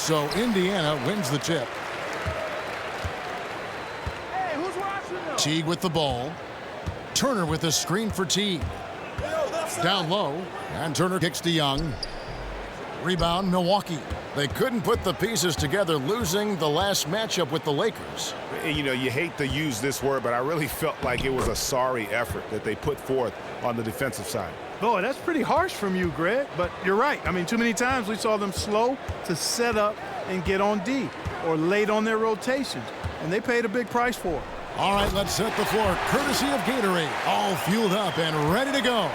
So Indiana wins the tip. Hey, who's watching them? Teague with the ball. Turner with the screen for Teague. Down low, and Turner kicks to Young. Rebound, Milwaukee. They couldn't put the pieces together, losing the last matchup with the Lakers. You know, you hate to use this word, but I really felt like it was a sorry effort that they put forth on the defensive side. Boy, that's pretty harsh from you, Greg, but you're right. I mean, too many times we saw them slow to set up and get on D or late on their rotations, and they paid a big price for it. All right, let's set the floor. Courtesy of Gatorade, all fueled up and ready to go.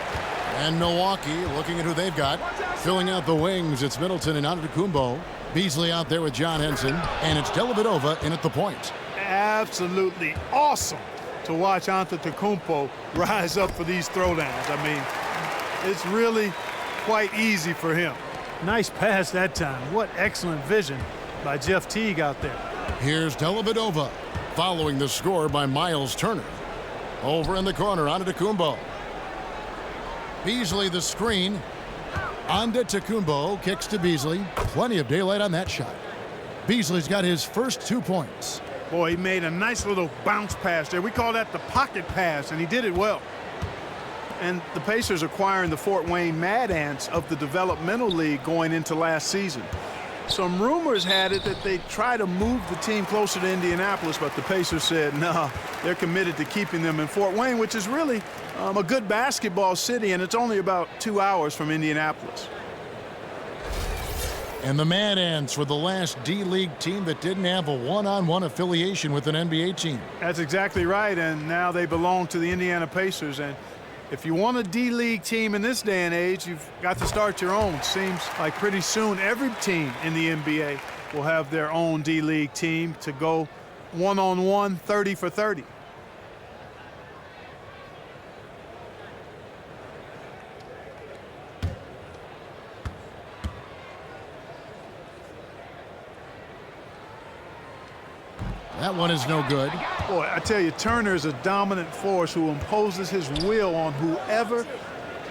And Milwaukee, looking at who they've got, filling out the wings. It's Middleton and Antetokounmpo. Beasley out there with John Henson, and it's Dellavedova in at the point. Absolutely awesome to watch Antetokounmpo rise up for these throwdowns. I mean, it's really quite easy for him. Nice pass that time. What excellent vision by Jeff Teague out there. Here's Dellavedova, following the score by Miles Turner. Over in the corner, Antetokounmpo. Beasley the screen. Antetokounmpo kicks to Beasley. Plenty of daylight on that shot. Beasley's got his first 2 points. Boy, he made a nice little bounce pass there. We call that the pocket pass, and he did it well. And the Pacers acquiring the Fort Wayne Mad Ants of the Developmental League going into last season. Some rumors had it that they try to move the team closer to Indianapolis, but the Pacers said, no, they're committed to keeping them in Fort Wayne, which is really a good basketball city, and it's only about 2 hours from Indianapolis. And the Mad Ants were the last D-League team that didn't have a one-on-one affiliation with an NBA team. That's exactly right, and now they belong to the Indiana Pacers. And if you want a D-League team in this day and age, you've got to start your own. Seems like pretty soon every team in the NBA will have their own D-League team to go one-on-one, 30 for 30. That one is no good. Boy, I tell you, Turner is a dominant force who imposes his will on whoever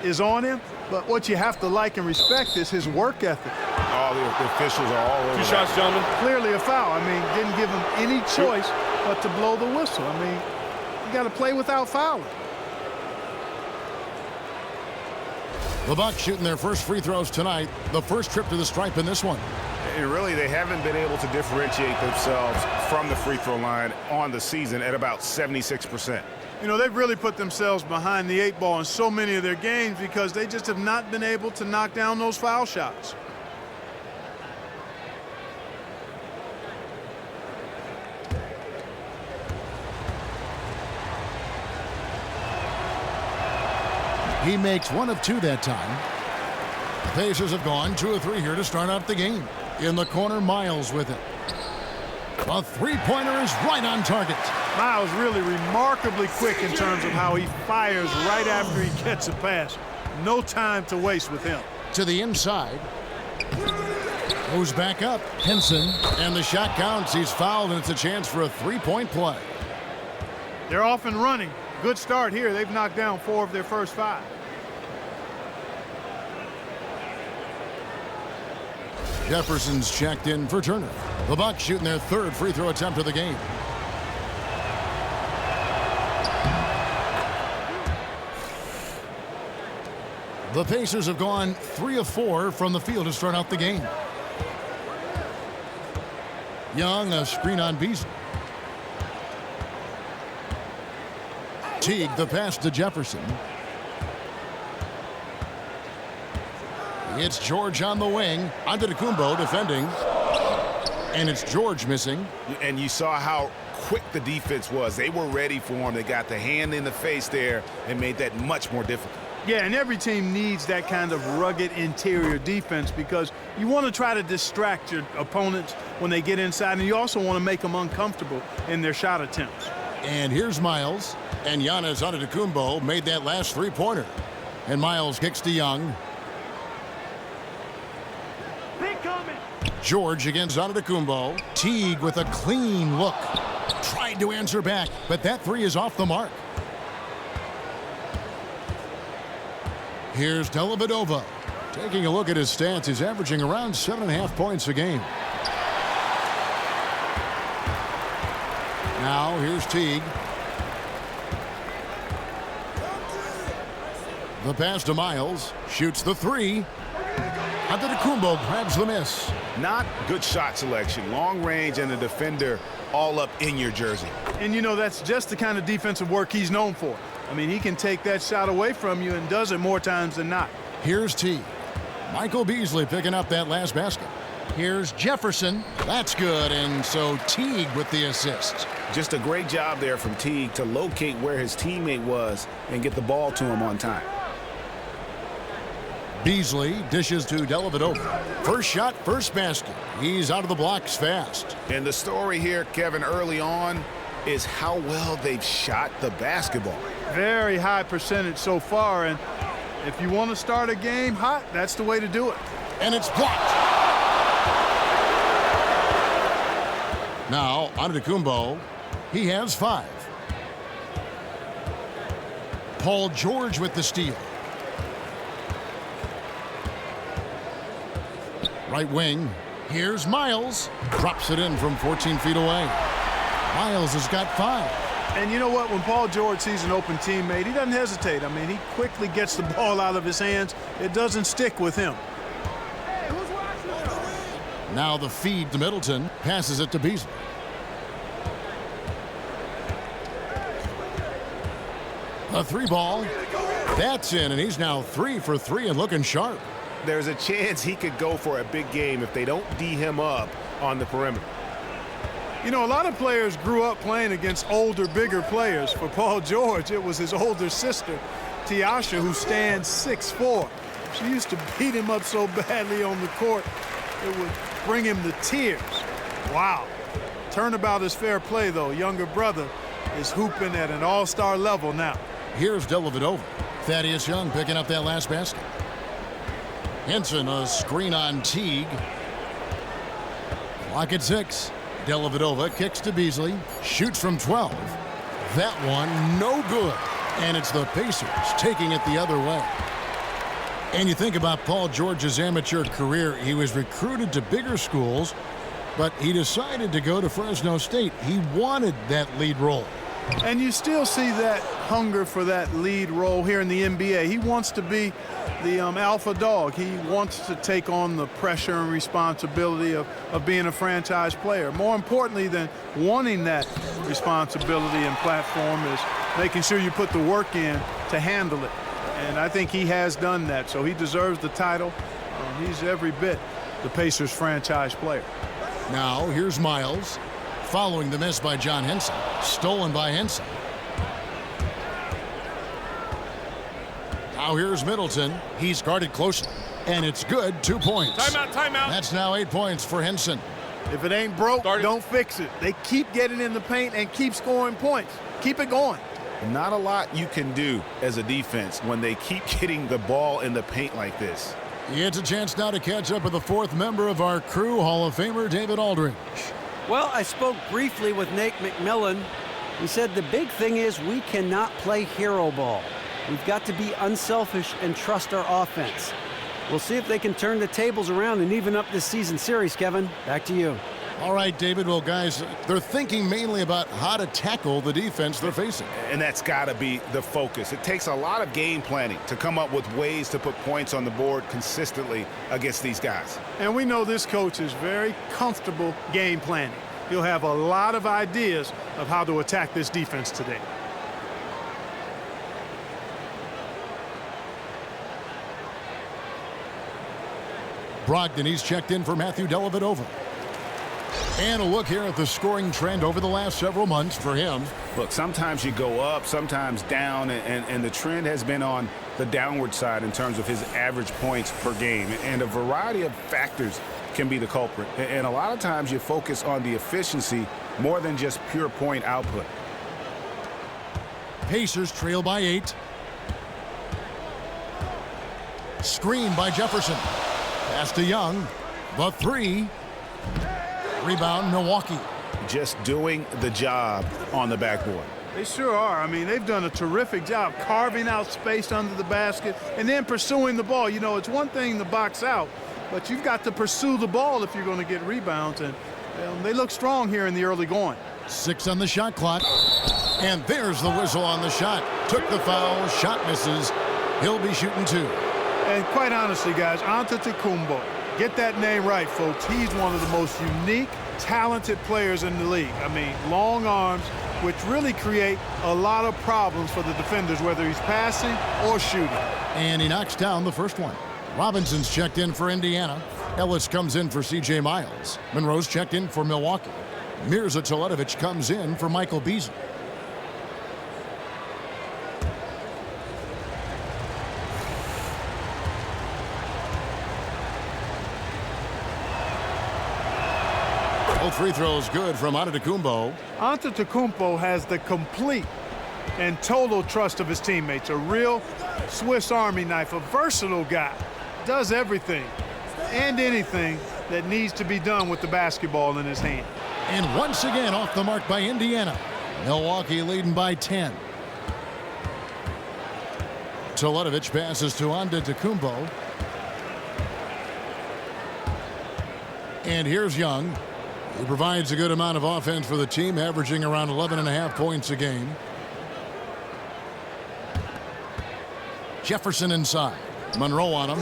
is on him. But what you have to like and respect is his work ethic. All the officials are all over. 2 shots, gentlemen. Clearly a foul. I mean, didn't give him any choice but to blow the whistle. I mean, you got to play without fouling. The Bucks shooting their first free throws tonight. The first trip to the stripe in this one. And really, they haven't been able to differentiate themselves from the free throw line on the season at about 76%. You know, they've really put themselves behind the 8 ball in so many of their games because they just have not been able to knock down those foul shots. He makes 1 of 2 that time. The Pacers have gone 2 of 3 here to start out the game. In the corner, Miles with it. A three-pointer is right on target. Miles really remarkably quick in terms of how he fires right after he gets a pass. No time to waste with him. To the inside. Moves back up. Henson. And the shot counts. He's fouled, and it's a chance for a three-point play. They're off and running. Good start here. They've knocked down 4 of their first 5. Jefferson's checked in for Turner. The Bucks shooting their 3rd free throw attempt of the game. The Pacers have gone 3 of 4 from the field to start out the game. Young, a screen on Beasley. Teague, the pass to Jefferson. It's George on the wing. Antetokounmpo defending. And it's George missing. And you saw how quick the defense was. They were ready for him. They got the hand in the face there and made that much more difficult. Yeah, and every team needs that kind of rugged interior defense because you want to try to distract your opponents when they get inside, and you also want to make them uncomfortable in their shot attempts. And here's Miles. And Giannis Antetokounmpo made that last three-pointer. And Miles kicks to Young. George against Antetokounmpo. Teague with a clean look. Tried to answer back, but that 3 is off the mark. Here's Dellavedova. Taking a look at his stats, he's averaging around 7.5 points a game. Now here's Teague. The pass to Miles. Shoots the three. Antetokounmpo grabs the miss. Not good shot selection. Long range and the defender all up in your jersey. And, you know, that's just the kind of defensive work he's known for. I mean, he can take that shot away from you and does it more times than not. Here's Teague. Michael Beasley picking up that last basket. Here's Jefferson. That's good, and so Teague with the assist. Just a great job there from Teague to locate where his teammate was and get the ball to him on time. Beasley dishes to Dellavedova. First shot, first basket. He's out of the blocks fast. And the story here, Kevin, early on is how well they've shot the basketball. Very high percentage so far, and if you want to start a game hot, that's the way to do it. And it's blocked. Now, Antetokounmpo, he has 5. Paul George with the steal. Right wing, here's Miles. Drops it in from 14 feet away. Miles has got 5. And you know what? When Paul George sees an open teammate, he doesn't hesitate. I mean, he quickly gets the ball out of his hands. It doesn't stick with him. Now the feed to Middleton. Passes it to Beasley. A 3 ball. That's in, and he's now 3 for 3 and looking sharp. There's a chance he could go for a big game if they don't D him up on the perimeter. You know, a lot of players grew up playing against older, bigger players. For Paul George, it was his older sister, Tiasha, who stands 6'4". She used to beat him up so badly on the court, it would bring him to tears. Wow. Turnabout is fair play, though. Younger brother is hooping at an all-star level now. Here's Dellavedova. Thaddeus Young picking up that last basket. Henson, a screen on Teague. Clock at 6. Dellavedova kicks to Beasley. Shoots from 12. That one, no good. And it's the Pacers taking it the other way. And you think about Paul George's amateur career, he was recruited to bigger schools, but he decided to go to Fresno State. He wanted that lead role. And you still see that hunger for that lead role here in the NBA. He wants to be the alpha dog. He wants to take on the pressure and responsibility of being a franchise player. More importantly than wanting that responsibility and platform is making sure you put the work in to handle it. And I think he has done that, so he deserves the title. He's every bit the Pacers franchise player. Now here's Miles. Following the miss by John Henson. Stolen by Henson. Now here's Middleton. He's guarded closely. And it's good. 2 points. Timeout, timeout. That's now 8 points for Henson. If it ain't broke, don't fix it. They keep getting in the paint and keep scoring points. Keep it going. Not a lot you can do as a defense when they keep getting the ball in the paint like this. It's a chance now to catch up with the 4th member of our crew, Hall of Famer David Aldridge. Well, I spoke briefly with Nate McMillan. He said the big thing is we cannot play hero ball. We've got to be unselfish and trust our offense. We'll see if they can turn the tables around and even up this season series, Kevin. Back to you. All right, David. Well, guys, they're thinking mainly about how to tackle the defense they're facing. And that's got to be the focus. It takes a lot of game planning to come up with ways to put points on the board consistently against these guys. And we know this coach is very comfortable game planning. He'll have a lot of ideas of how to attack this defense today. Brogdon, he's checked in for Matthew Dellavedova. And a look here at the scoring trend over the last several months for him. Look, sometimes you go up, sometimes down, and the trend has been on the downward side in terms of his average points per game. And a variety of factors can be the culprit. And a lot of times you focus on the efficiency more than just pure point output. Pacers trail by 8. Screen by Jefferson. Pass to Young. The 3. Rebound, Milwaukee. Just doing the job on the backboard. They sure are. I mean, they've done a terrific job carving out space under the basket and then pursuing the ball. You know, it's one thing to box out, but you've got to pursue the ball if you're going to get rebounds. And They look strong here in the early going. 6 on the shot clock. And there's the whistle on the shot. Took the foul. Shot misses. He'll be shooting 2. And quite honestly, guys, Antetokounmpo, get that name right, folks. He's one of the most unique, talented players in the league. I mean, long arms, which really create a lot of problems for the defenders, whether he's passing or shooting. And he knocks down the first one. Robinson's checked in for Indiana. Ellis comes in for C.J. Miles. Monroe's checked in for Milwaukee. Mirza Teletovic comes in for Michael Beasley. Both free throws good from Antetokounmpo. Antetokounmpo has the complete and total trust of his teammates. A real Swiss Army knife, a versatile guy. Does everything and anything that needs to be done with the basketball in his hand. And once again off the mark by Indiana. Milwaukee leading by 10. Teletovic passes to Antetokounmpo. And here's Young. He provides a good amount of offense for the team, averaging around 11.5 points a game. Jefferson inside. Monroe on him.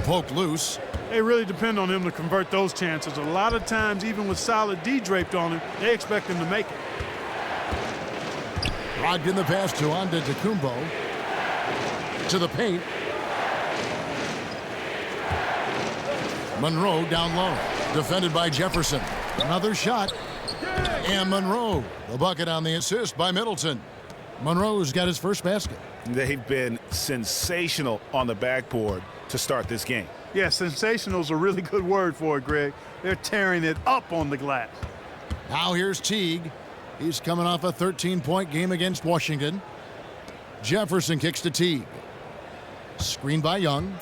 Poked loose. They really depend on him to convert those chances. A lot of times, even with solid D draped on him, they expect him to make it. Brogdon the pass to Antetokounmpo. To the paint. Monroe down low. Defended by Jefferson. Another shot. And Monroe. The bucket on the assist by Middleton. Monroe's got his first basket. They've been sensational on the backboard to start this game. Yeah, sensational is a really good word for it, Greg. They're tearing it up on the glass. Now here's Teague. He's coming off a 13-point game against Washington. Jefferson kicks to Teague. Screen by Young.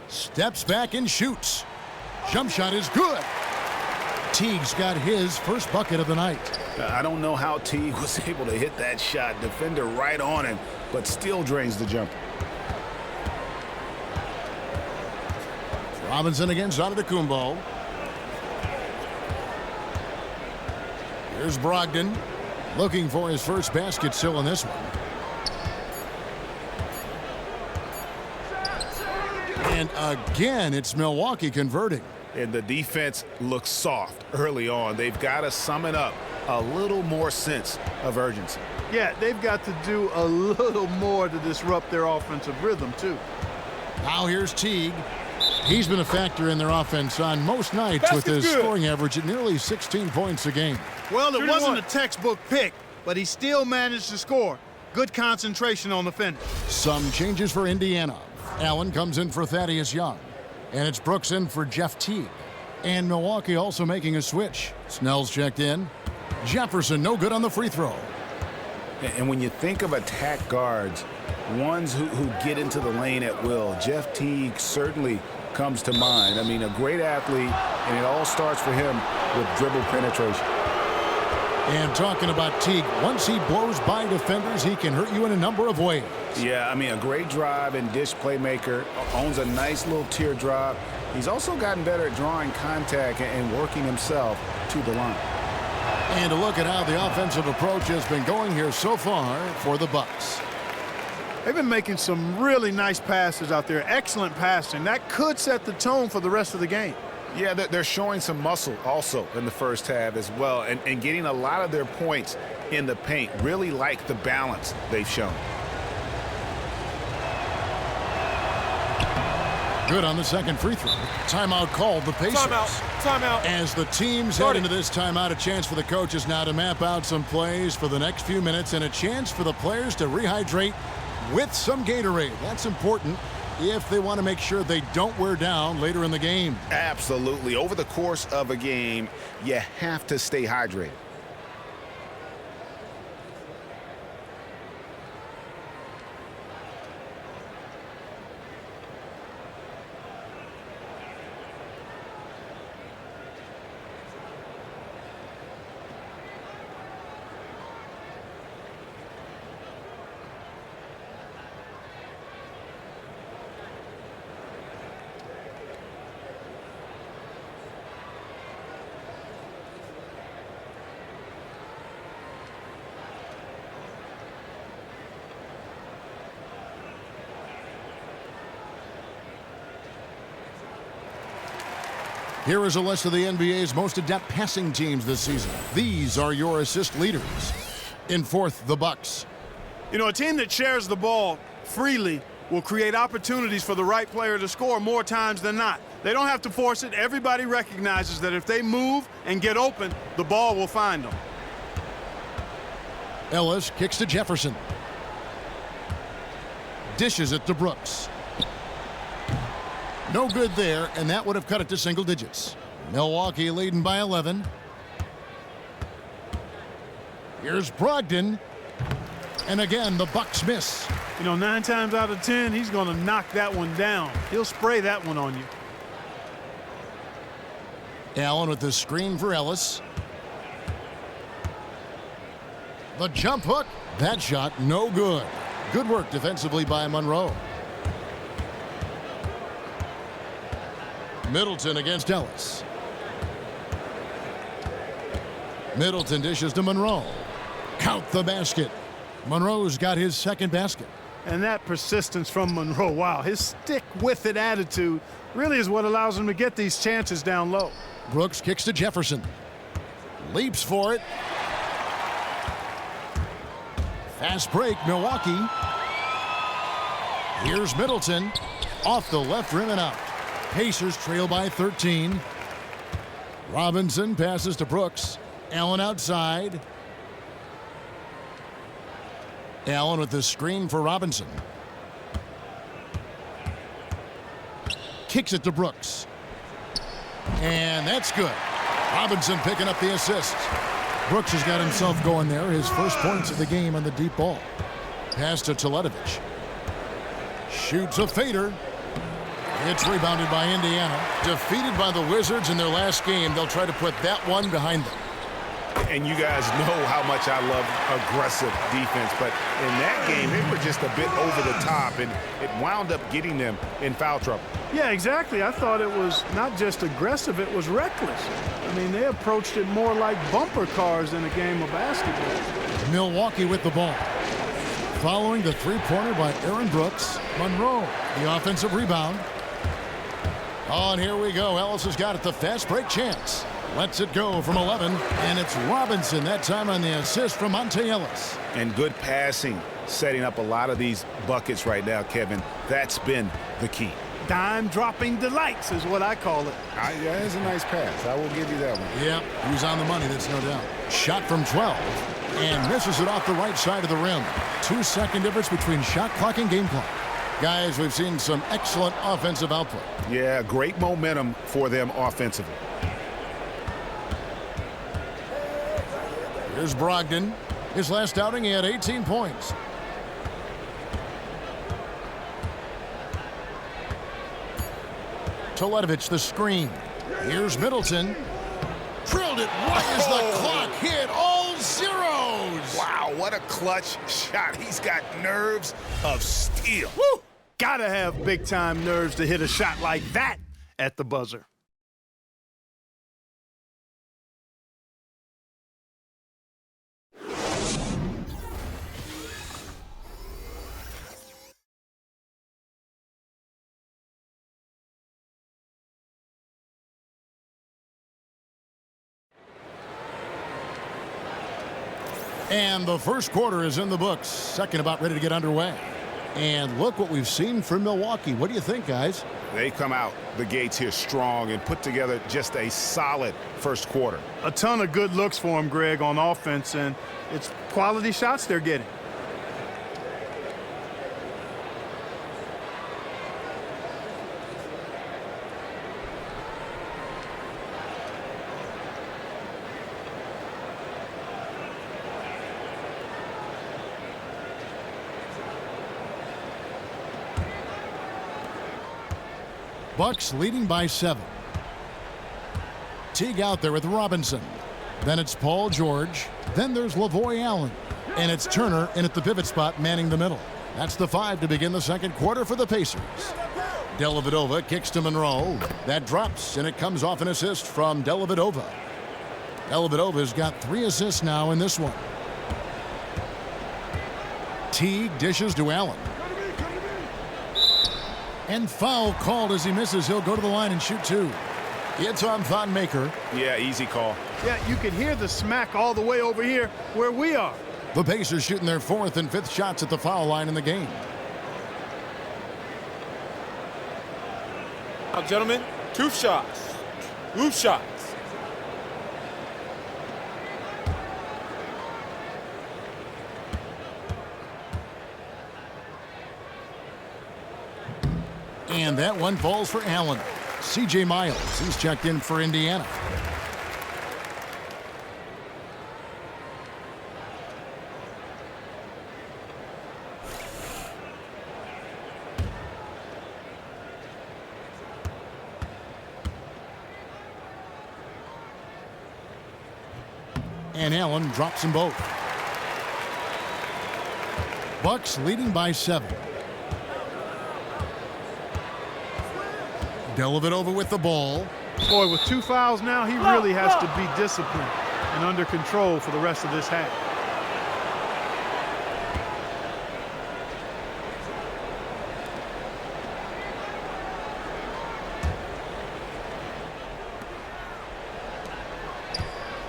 Steps back and shoots. Jump shot is good. Teague's got his first bucket of the night. I don't know how Teague was able to hit that shot. Defender right on him, but still drains the jumper. Robinson against Antetokounmpo. Here's Brogdon looking for his first basket still in this one. And again, it's Milwaukee converting. And the defense looks soft early on. They've got to sum it up. A little more sense of urgency. Yeah, they've got to do a little more to disrupt their offensive rhythm, too. Now here's Teague. He's been a factor in their offense on most nights with his scoring average at nearly 16 points a game. Well, it wasn't a textbook pick, but he still managed to score. Good concentration on the finish. Some changes for Indiana. Allen comes in for Thaddeus Young. And it's Brooks in for Jeff Teague. And Milwaukee also making a switch. Snell's checked in. Jefferson no good on the free throw. And when you think of attack guards, ones who get into the lane at will, Jeff Teague certainly comes to mind. I mean, a great athlete, and it all starts for him with dribble penetration. And talking about Teague, once he blows by defenders, he can hurt you in a number of ways. Yeah, I mean, a great drive and dish playmaker, owns a nice little teardrop. He's also gotten better at drawing contact and working himself to the line. And a look at how the offensive approach has been going here so far for the Bucks. They've been making some really nice passes out there. Excellent passing. That could set the tone for the rest of the game. Yeah, they're showing some muscle also in the first half as well, and getting a lot of their points in the paint. Really like the balance they've shown. Good on the second free throw. Timeout called the Pacers. Timeout. As the teams head into this timeout, a chance for the coaches now to map out some plays for the next few minutes and a chance for the players to rehydrate with some Gatorade. That's important if they want to make sure they don't wear down later in the game. Absolutely. Over the course of a game, you have to stay hydrated. Here is a list of the NBA's most adept passing teams this season. These are your assist leaders. In fourth, the Bucks. You know, a team that shares the ball freely will create opportunities for the right player to score more times than not. They don't have to force it. Everybody recognizes that if they move and get open, the ball will find them. Ellis kicks to Jefferson. Dishes it to Brooks. No good there, and that would have cut it to single digits. Milwaukee leading by 11. Here's Brogdon. And again, the Bucks miss. You know, 9 times out of 10, he's going to knock that one down. He'll spray that one on you. Allen with the screen for Ellis. The jump hook. That shot, no good. Good work defensively by Monroe. Middleton against Ellis. Middleton dishes to Monroe. Count the basket. Monroe's got his second basket. And that persistence from Monroe, wow, his stick-with-it attitude really is what allows him to get these chances down low. Brooks kicks to Jefferson. Leaps for it. Fast break, Milwaukee. Here's Middleton. Off the left rim and out. Pacers trail by 13. Robinson passes to Brooks. Allen outside. Allen with the screen for Robinson. Kicks it to Brooks. And that's good. Robinson picking up the assist. Brooks has got himself going there. His first points of the game on the deep ball. Pass to Teletovic. Shoots a fader. It's rebounded by Indiana. Defeated by the Wizards in their last game, they'll try to put that one behind them. And you guys know how much I love aggressive defense, but in that game, they were just a bit over the top, and it wound up getting them in foul trouble. Yeah, exactly. I thought it was not just aggressive, it was reckless. I mean, they approached it more like bumper cars in a game of basketball. Milwaukee with the ball. Following the three-pointer by Aaron Brooks, Monroe, the offensive rebound. Oh, and here we go. Ellis has got it, the fast break chance. Lets it go from 11, and it's Robinson that time on the assist from Monte Ellis. And good passing, setting up a lot of these buckets right now, Kevin. That's been the key. Dime-dropping delights is what I call it. Yeah, that's a nice pass. I will give you that one. Yeah, he was on the money, that's no doubt. Shot from 12, and misses it off the right side of the rim. 2-second difference between shot clock and game clock. Guys, we've seen some excellent offensive output. Yeah, great momentum for them offensively. Here's Brogdon. His last outing, he had 18 points. Teletovic, the screen. Here's Middleton. Drilled it right as the clock hit all zeros. Wow, what a clutch shot. He's got nerves of steel. Woo! Gotta have big-time nerves to hit a shot like that at the buzzer. And the first quarter is in the books. Second about ready to get underway. And look what we've seen from Milwaukee. What do you think, guys? They come out the gates here strong and put together just a solid first quarter. A ton of good looks for him, Greg, on offense, and it's quality shots they're getting. Bucks leading by 7. Teague out there with Robinson. Then it's Paul George. Then there's Lavoy Allen. And it's Turner in at the pivot spot manning the middle. That's the 5 to begin the second quarter for the Pacers. Dellavedova kicks to Monroe. That drops, and it comes off an assist from Dellavedova. Dellavedova's got 3 assists now in this one. Teague dishes to Allen. And foul called as he misses. He'll go to the line and shoot 2. It's on Thon Maker. Yeah, easy call. Yeah, you can hear the smack all the way over here where we are. The Pacers shooting their 4th and 5th shots at the foul line in the game. Now, gentlemen, 2 shots. 2 shots. And that one falls for Allen. C.J. Miles, he's checked in for Indiana. And Allen drops them both. Bucks leading by 7. Dellavedova with the ball. Boy, with 2 fouls now, he really has to be disciplined and under control for the rest of this half.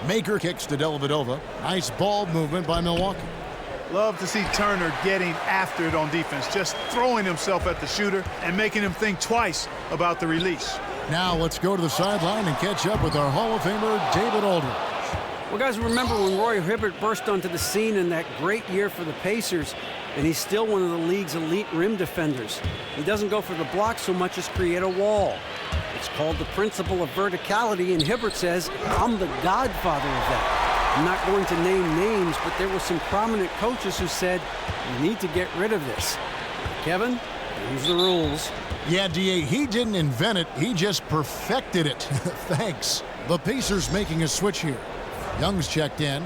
Maker kicks to Dellavedova. Nice ball movement by Milwaukee. Love to see Turner getting after it on defense, just throwing himself at the shooter and making him think twice about the release. Now let's go to the sideline and catch up with our Hall of Famer, David Aldridge. Well, guys, remember when Roy Hibbert burst onto the scene in that great year for the Pacers, and he's still one of the league's elite rim defenders. He doesn't go for the block so much as create a wall. It's called the principle of verticality, and Hibbert says, I'm the godfather of that. I'm not going to name names, but there were some prominent coaches who said, you need to get rid of this. Kevin, here's the rules. Yeah, D.A., he didn't invent it. He just perfected it. Thanks. The Pacers making a switch here. Young's checked in.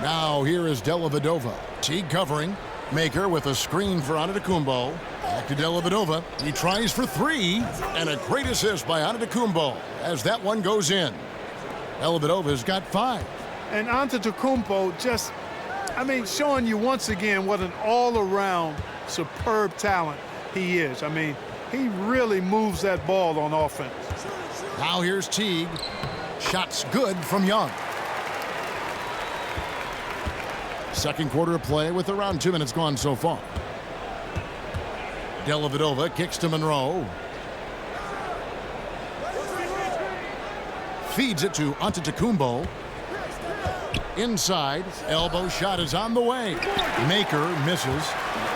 Now here is Dellavedova. Teague covering. Maker with a screen for Antetokounmpo. Back to Dellavedova. He tries for 3. And a great assist by Antetokounmpo as that one goes in. Dellavedova's got 5. And Antetokounmpo just, showing you once again what an all-around superb talent he is. He really moves that ball on offense. Now here's Teague. Shots good from Young. Second quarter of play with around 2 minutes gone so far. Dellavedova kicks to Monroe. Feeds it to Antetokounmpo. Inside, elbow shot is on the way. Maker misses.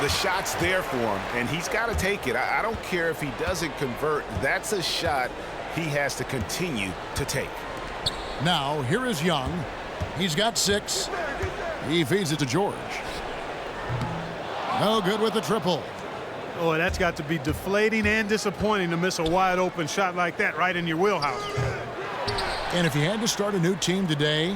The shot's there for him, and he's got to take it. I don't care if he doesn't convert. That's a shot he has to continue to take. Now, here is Young. He's got 6. He feeds it to George. No good with the triple. Oh, that's got to be deflating and disappointing to miss a wide-open shot like that right in your wheelhouse. And if you had to start a new team today,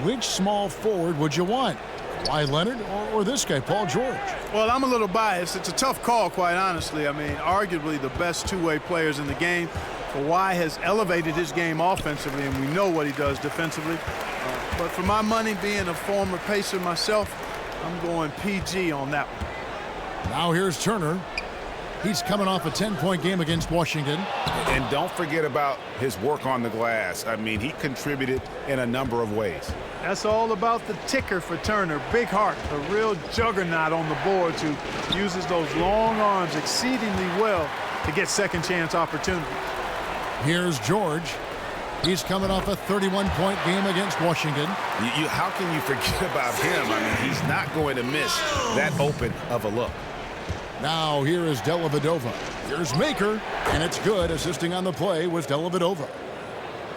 which small forward would you want? Kawhi Leonard or this guy, Paul George? Well, I'm a little biased. It's a tough call, quite honestly. Arguably the best two-way players in the game. Kawhi has elevated his game offensively, and we know what he does defensively. But for my money, being a former Pacer myself, I'm going PG on that one. Now here's Turner. He's coming off a 10-point game against Washington. And don't forget about his work on the glass. He contributed in a number of ways. That's all about the ticker for Turner. Big heart, a real juggernaut on the boards who uses those long arms exceedingly well to get second chance opportunities. Here's George. He's coming off a 31-point game against Washington. How can you forget about him? He's not going to miss that open of a look. Now here is Dellavedova. Here's Maker, and it's good. Assisting on the play was Dellavedova.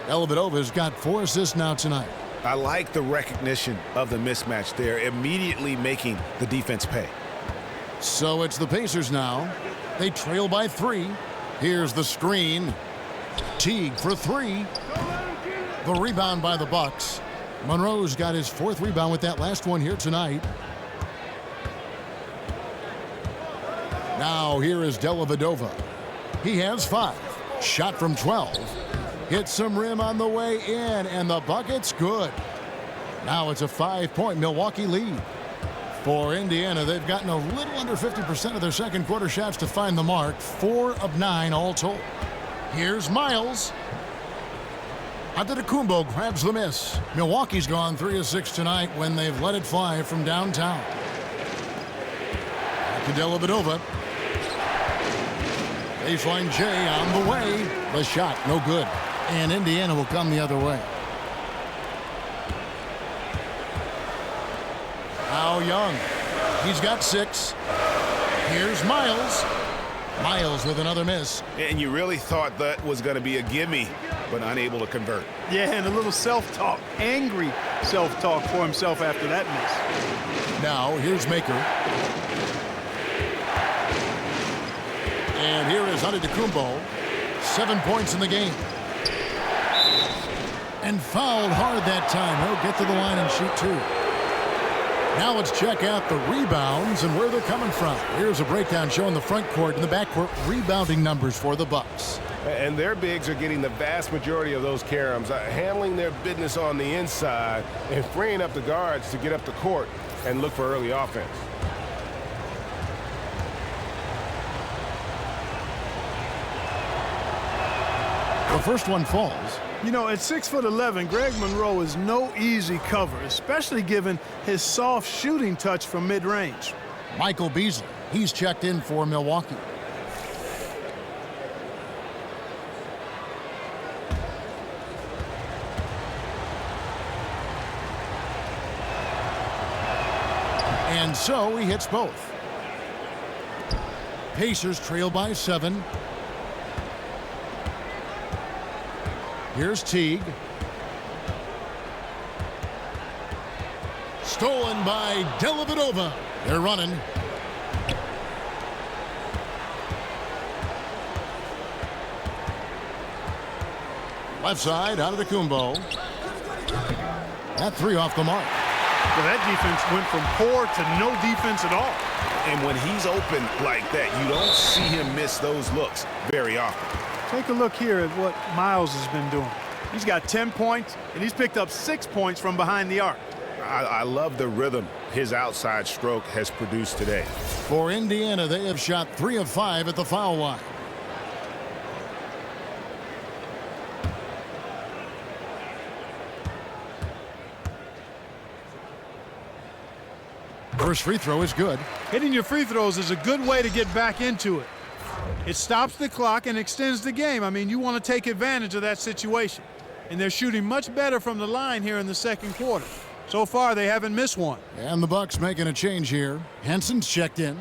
Dellavedova's got 4 assists now tonight. I like the recognition of the mismatch there, immediately making the defense pay. So it's the Pacers now. They trail by 3. Here's the screen. Teague for 3. The rebound by the Bucks. Monroe's got his 4th rebound with that last one here tonight. Now here is Dellavedova. He has 5. Shot from 12. Hits some rim on the way in, and the bucket's good. Now it's a 5-point Milwaukee lead. For Indiana, they've gotten a little under 50% of their second quarter shots to find the mark. 4 of 9 all told. Here's Miles. Antetokounmpo grabs the miss. Milwaukee's gone 3 of 6 tonight when they've let it fly from downtown. To Dellavedova. Baseline J on the way. The shot, no good. And Indiana will come the other way. Now Young. He's got 6. Here's Miles. Miles with another miss. And you really thought that was going to be a gimme, but unable to convert. Yeah, and a little self-talk, angry self-talk for himself after that miss. Now here's Maker. And here is Antetokounmpo. 7 points in the game. And fouled hard that time. He'll get to the line and shoot 2. Now let's check out the rebounds and where they're coming from. Here's a breakdown showing the front court and the back court rebounding numbers for the Bucks. And their bigs are getting the vast majority of those caroms, handling their business on the inside and freeing up the guards to get up the court and look for early offense. The first one falls. You know, at 6'11", Greg Monroe is no easy cover, especially given his soft shooting touch from mid-range. Michael Beasley, he's checked in for Milwaukee. And so he hits both. Pacers trail by 7. Here's Teague. Stolen by Dellavedova. They're running. Left side, Antetokounmpo. That 3 off the mark. Well, that defense went from poor to no defense at all. And when he's open like that, you don't see him miss those looks very often. Take a look here at what Miles has been doing. He's got 10 points, and he's picked up 6 points from behind the arc. I love the rhythm his outside stroke has produced today. For Indiana, they have shot 3 of 5 at the foul line. First free throw is good. Hitting your free throws is a good way to get back into it. It stops the clock and extends the game. I mean, you want to take advantage of that situation. And they're shooting much better from the line here in the second quarter. So far, they haven't missed one. And the Bucks making a change here. Henson's checked in.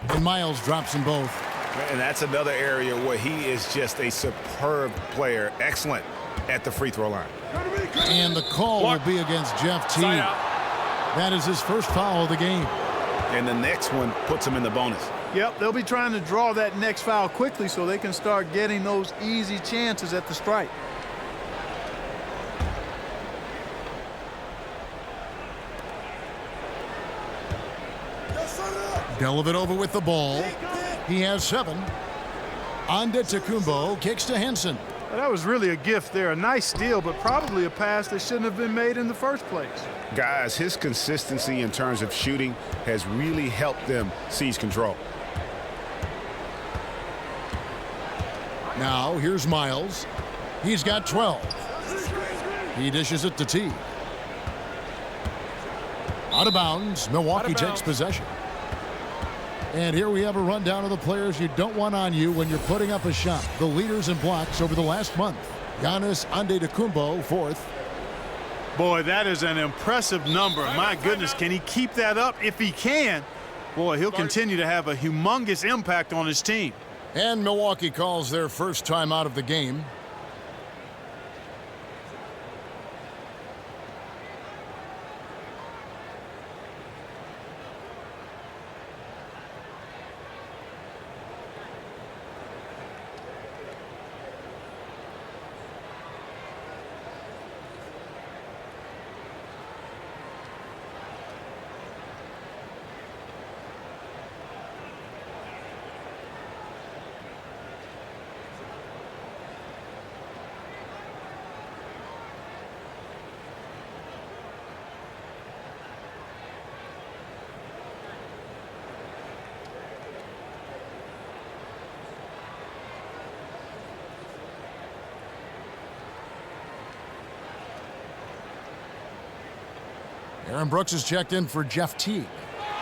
And Miles drops them both. And that's another area where he is just a superb player. Excellent at the free throw line. And the call will be against Jeff Teague. That is his first foul of the game. And the next one puts him in the bonus. Yep, they'll be trying to draw that next foul quickly so they can start getting those easy chances at the stripe. Dellavedova with the ball. He has 7. Antetokounmpo kicks to Henson. Well, that was really a gift there. A nice steal, but probably a pass that shouldn't have been made in the first place. Guys, his consistency in terms of shooting has really helped them seize control. Now here's Miles. He's got 12. He dishes it to Teague. Out of bounds. Milwaukee takes possession. And here we have a rundown of the players you don't want on you when you're putting up a shot. The leaders in blocks over the last month. Giannis Antetokounmpo, 4th. Boy, that is an impressive number. My goodness, can he keep that up? If he can, boy, he'll continue to have a humongous impact on his team. And Milwaukee calls their first time out of the game. Aaron Brooks is checked in for Jeff Teague.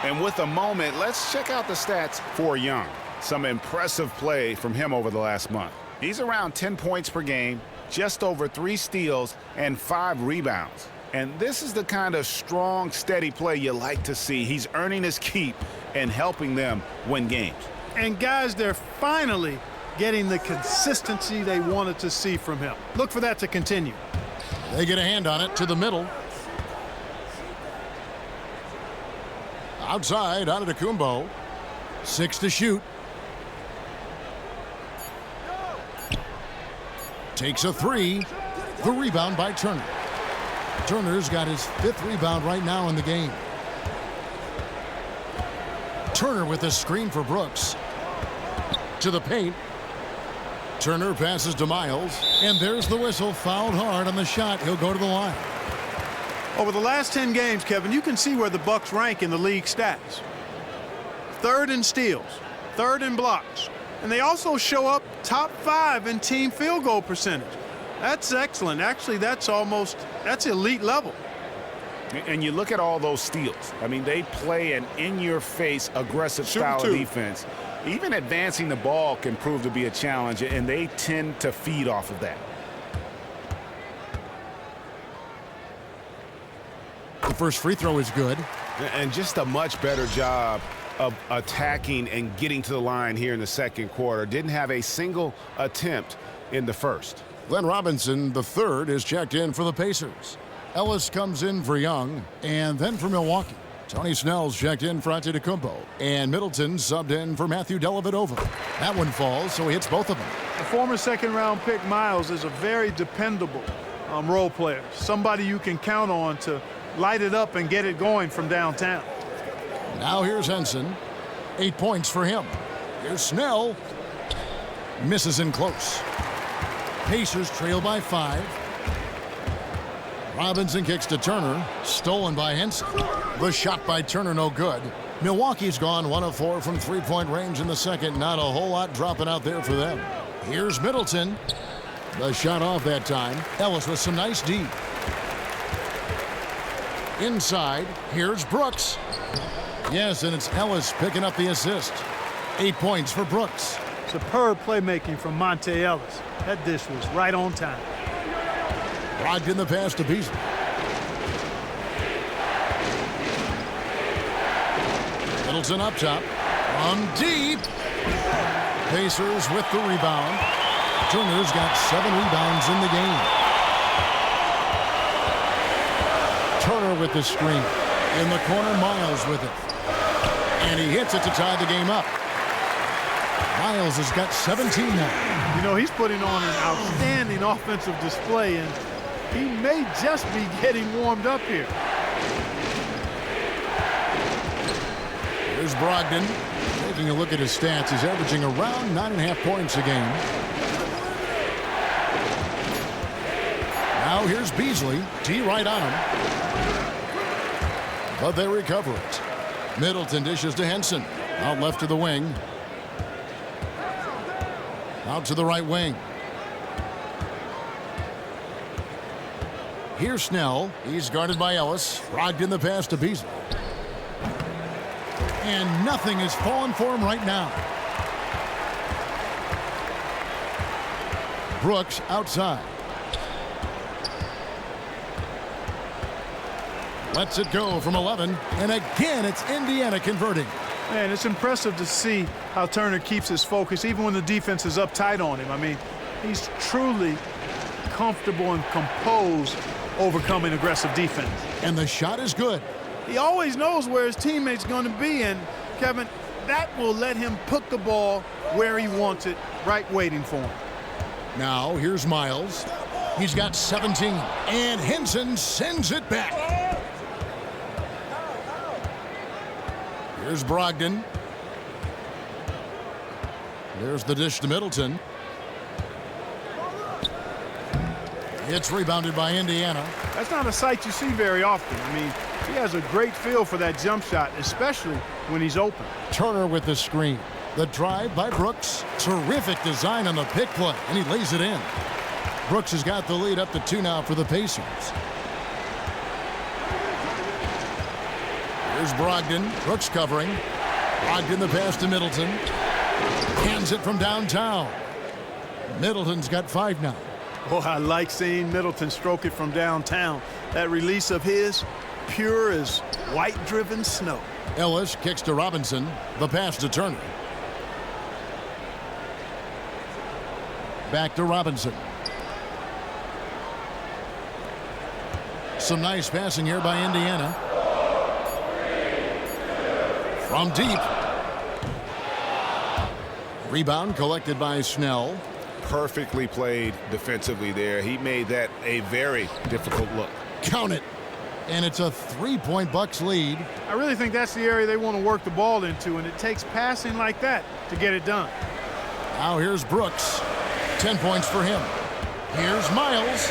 And with a moment, let's check out the stats for Young. Some impressive play from him over the last month. He's around 10 points per game, just over 3 steals, and 5 rebounds. And this is the kind of strong, steady play you like to see. He's earning his keep and helping them win games. And guys, they're finally getting the consistency they wanted to see from him. Look for that to continue. They get a hand on it to the middle. Outside, Antetokounmpo. 6 to shoot. Takes a 3. The rebound by Turner. Turner's got his 5th rebound right now in the game. Turner with a screen for Brooks. To the paint. Turner passes to Miles. And there's the whistle. Fouled hard on the shot. He'll go to the line. Over the last 10 games, Kevin, you can see where the Bucks rank in the league stats. 3rd in steals, 3rd in blocks, and they also show up top 5 in team field goal percentage. That's excellent. Actually, that's elite level. And you look at all those steals. I mean, they play an in-your-face, aggressive style of defense. Even advancing the ball can prove to be a challenge, and they tend to feed off of that. The first free throw is good. And just a much better job of attacking and getting to the line here in the second quarter. Didn't have a single attempt in the first. Glenn Robinson, the third, is checked in for the Pacers. Ellis comes in for Young, and then for Milwaukee. Tony Snell's checked in for Antetokounmpo, and Middleton subbed in for Matthew Dellavedova. That one falls, so he hits both of them. The former second-round pick Miles is a very dependable role player, somebody you can count on to light it up and get it going from downtown. Now here's Henson. 8 points for him. Here's Snell. Misses in close. Pacers trail by 5. Robinson kicks to Turner. Stolen by Henson. The shot by Turner no good. Milwaukee's gone 1 of 4 from 3-point range in the second. Not a whole lot dropping out there for them. Here's Middleton. The shot off that time. Ellis with some nice D. Inside, here's Brooks. Yes, and it's Ellis picking up the assist. 8 points for Brooks. Superb playmaking from Monte Ellis. That dish was right on time. Brogdon the pass to Beasley. Middleton up top. From deep. Pacers with the rebound. Turner's got 7 rebounds in the game. Turner with the screen. In the corner, Miles with it. And he hits it to tie the game up. Miles has got 17 now. You know, he's putting on an outstanding offensive display, and he may just be getting warmed up here. Here's Brogdon. Taking a look at his stats, he's averaging around 9.5 points a game. Now here's Beasley. T right on him. But they recover it. Middleton dishes to Henson. Out left to the wing. Out to the right wing. Here's Snell. He's guarded by Ellis. Brogdon the pass to Beasley. And nothing is falling for him right now. Brooks outside. Lets it go from 11. And again, it's Indiana converting. Man, it's impressive to see how Turner keeps his focus even when the defense is up tight on him. I mean, he's truly comfortable and composed overcoming aggressive defense. And the shot is good. He always knows where his teammate's going to be, and Kevin, that will let him put the ball where he wants it, right waiting for him. Now here's Miles. He's got 17, and Henson sends it back. Here's Brogdon. There's the dish to Middleton. It's rebounded by Indiana. That's not a sight you see very often. I mean, he has a great feel for that jump shot, especially when he's open. Turner with the screen. The drive by Brooks. Terrific design on the pick play, and he lays it in. Brooks has got the lead up to 2 now for the Pacers. Here's Brogdon. Brooks covering. Brogdon the pass to Middleton. Hands it from downtown. Middleton's got 5 now. Oh, I like seeing Middleton stroke it from downtown. That release of his, pure as white-driven snow. Ellis kicks to Robinson. The pass to Turner. Back to Robinson. Some nice passing here by Indiana. From deep. Rebound collected by Snell. Perfectly played defensively there. He made that a very difficult look. Count it. And it's a 3-point Bucks lead. I really think that's the area they want to work the ball into, and it takes passing like that to get it done. Now here's Brooks. 10 points for him. Here's Miles.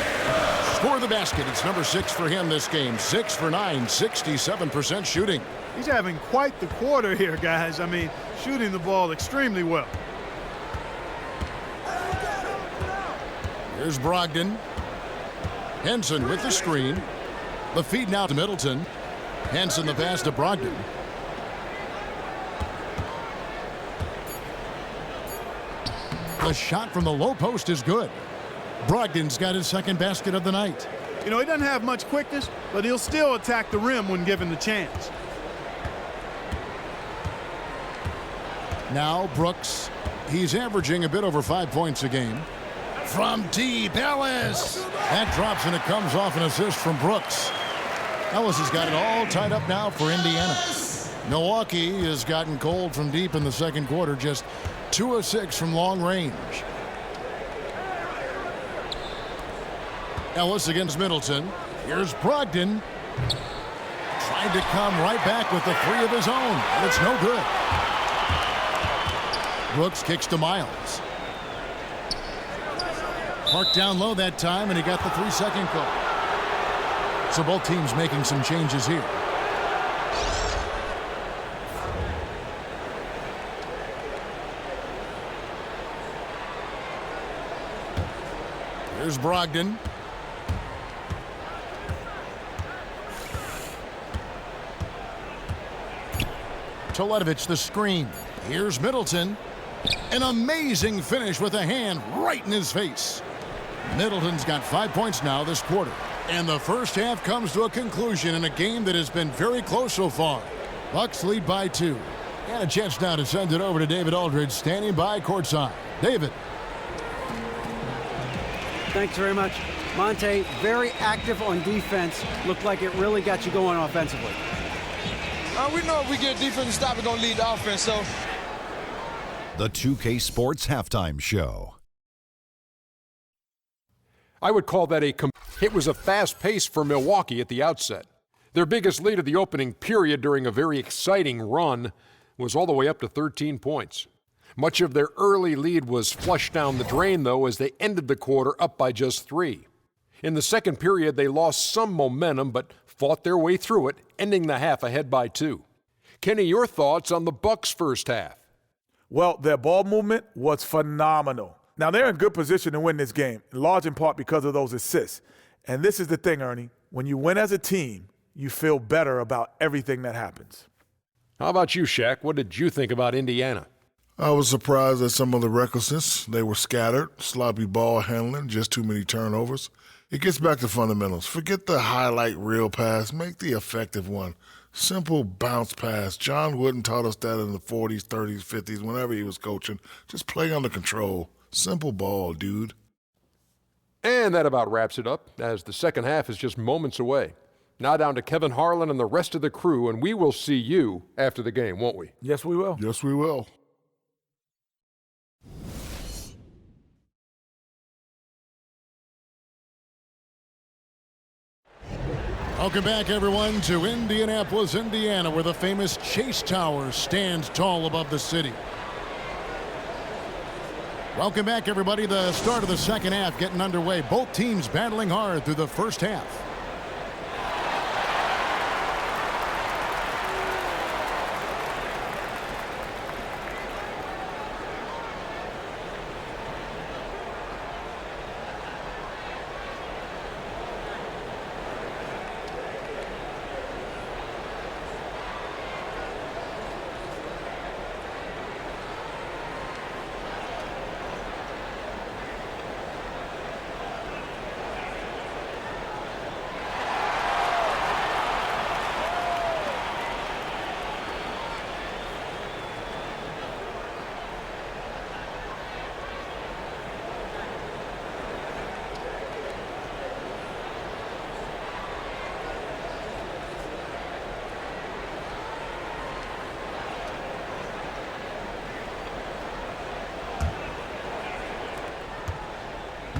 Score the basket. It's number 6 for him this game. 6 for 9, 67% shooting. He's having quite the quarter here, guys. I mean, shooting the ball extremely well. Here's Brogdon. Henson with the screen. The feed now to Middleton. Henson the pass to Brogdon. The shot from the low post is good. Brogdon's got his second basket of the night. You know, he doesn't have much quickness, but he'll still attack the rim when given the chance. Now Brooks. He's averaging a bit over 5 points a game. From deep, Ellis. That drops and it comes off an assist from Brooks. Ellis has got it all tied up now for Indiana. Milwaukee has gotten cold from deep in the second quarter, just 2 of 6 from long range. Ellis against Middleton. Here's Brogdon. Trying to come right back with the 3 of his own, and it's no good. Brooks kicks to Miles. Marked down low that time, and he got the 3-second call. So both teams making some changes here. Here's Brogdon. Toledovich the screen. Here's Middleton. An amazing finish with a hand right in his face. Middleton's got 5 points now this quarter. And the first half comes to a conclusion in a game that has been very close so far. Bucks lead by 2. And a chance now to send it over to David Aldridge, standing by courtside. David. Thanks very much. Monte, very active on defense. Looked like it really got you going offensively. We know if we get defense to stop, we're going to lead the offense. So The 2K Sports Halftime Show. I would call that it was a fast pace for Milwaukee at the outset. Their biggest lead of the opening period during a very exciting run was all the way up to 13 points. Much of their early lead was flushed down the drain, though, as they ended the quarter up by just 3. In the second period, they lost some momentum, but fought their way through it, ending the half ahead by 2. Kenny, your thoughts on the Bucks' first half? Well, their ball movement was phenomenal. Now, they're in good position to win this game, in large in part because of those assists. And this is the thing, Ernie. When you win as a team, you feel better about everything that happens. How about you, Shaq? What did you think about Indiana? I was surprised at some of the recklessness. They were scattered, sloppy ball handling, just too many turnovers. It gets back to fundamentals. Forget the highlight reel pass. Make the effective one. Simple bounce pass. John Wooden taught us that in the 40s, 30s, 50s, whenever he was coaching. Just play under control. Simple ball, dude. And that about wraps it up, as the second half is just moments away. Now down to Kevin Harlan and the rest of the crew, and we will see you after the game, won't we? Yes, we will. Yes, we will. Welcome back, everyone, to Indianapolis, Indiana, where the famous Chase Tower stands tall above the city. Welcome back, everybody. The start of the second half getting underway. Both teams battling hard through the first half.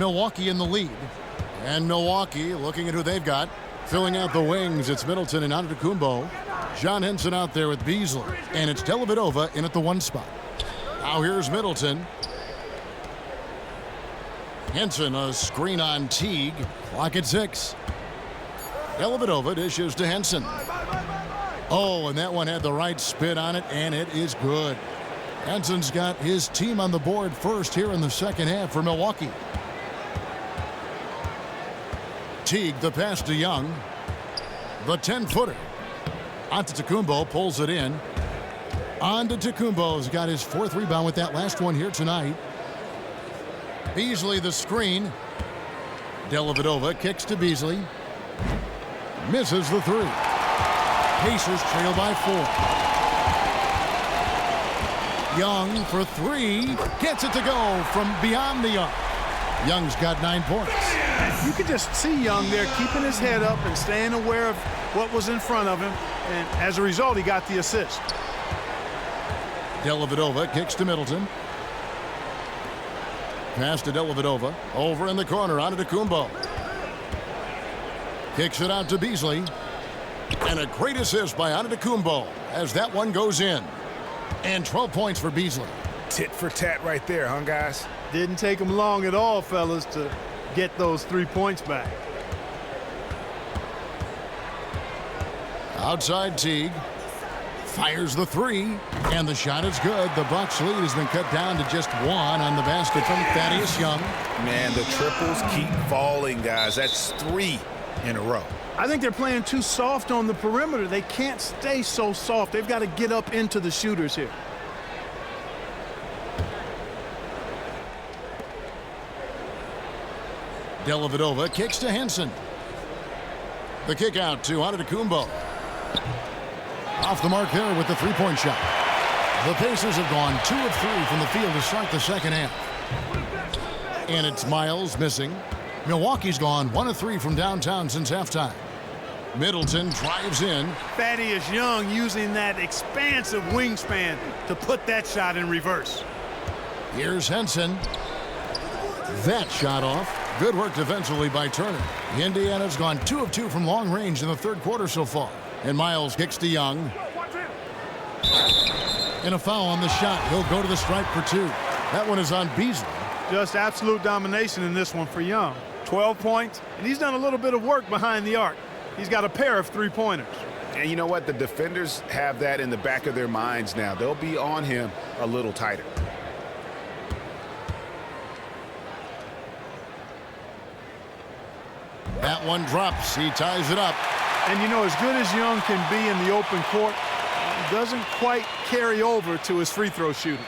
Milwaukee in the lead. And Milwaukee looking at who they've got. Filling out the wings, it's Middleton and Antetokounmpo. John Henson out there with Beasley. And it's Dellavedova in at the 1 spot. Now here's Middleton. Henson, a screen on Teague. Clock at 6. Dellavedova dishes to Henson. Oh, and that one had the right spin on it, and it is good. Henson's got his team on the board first here in the second half for Milwaukee. Teague, the pass to Young. The 10-footer. Antetokounmpo pulls it in. Antetokounmpo's got his 4th rebound with that last one here tonight. Beasley the screen. Dellavedova kicks to Beasley. Misses the 3. Pacers trail by 4. Young for 3. Gets it to go from beyond the arc. Young's got 9 points. You could just see Young there keeping his head up and staying aware of what was in front of him. And as a result, he got the assist. Dellavedova kicks to Middleton. Pass to Dellavedova. Over in the corner, Antetokounmpo. Kicks it out to Beasley. And a great assist by Antetokounmpo as that one goes in. And 12 points for Beasley. Tit for tat right there, huh, guys? Didn't take him long at all, fellas, to get those 3 points back. Outside Teague. Fires the 3. And the shot is good. The Bucks lead has been cut down to just 1 on the basket from Thaddeus Young. Man, the triples keep falling, guys. That's 3 in a row. I think they're playing too soft on the perimeter. They can't stay so soft. They've got to get up into the shooters here. Dellavedova kicks to Henson. The kick out to Antetokounmpo. Off the mark there with the 3-point shot. The Pacers have gone 2 of 3 from the field to start the second half. And it's Miles missing. Milwaukee's gone 1 of 3 from downtown since halftime. Middleton drives in. Thaddeus Young using that expansive wingspan to put that shot in reverse. Here's Henson. That shot off. Good work defensively by Turner. Indiana's gone 2 of 2 from long range in the 3rd quarter so far. And Miles kicks to Young. And a foul on the shot. He'll go to the stripe for 2. That one is on Beasley. Just absolute domination in this one for Young. 12 points, and he's done a little bit of work behind the arc. He's got a pair of 3-pointers. And you know what? The defenders have that in the back of their minds now. They'll be on him a little tighter. That one drops. He ties it up. And you know, as good as Young can be in the open court, it doesn't quite carry over to his free throw shooting.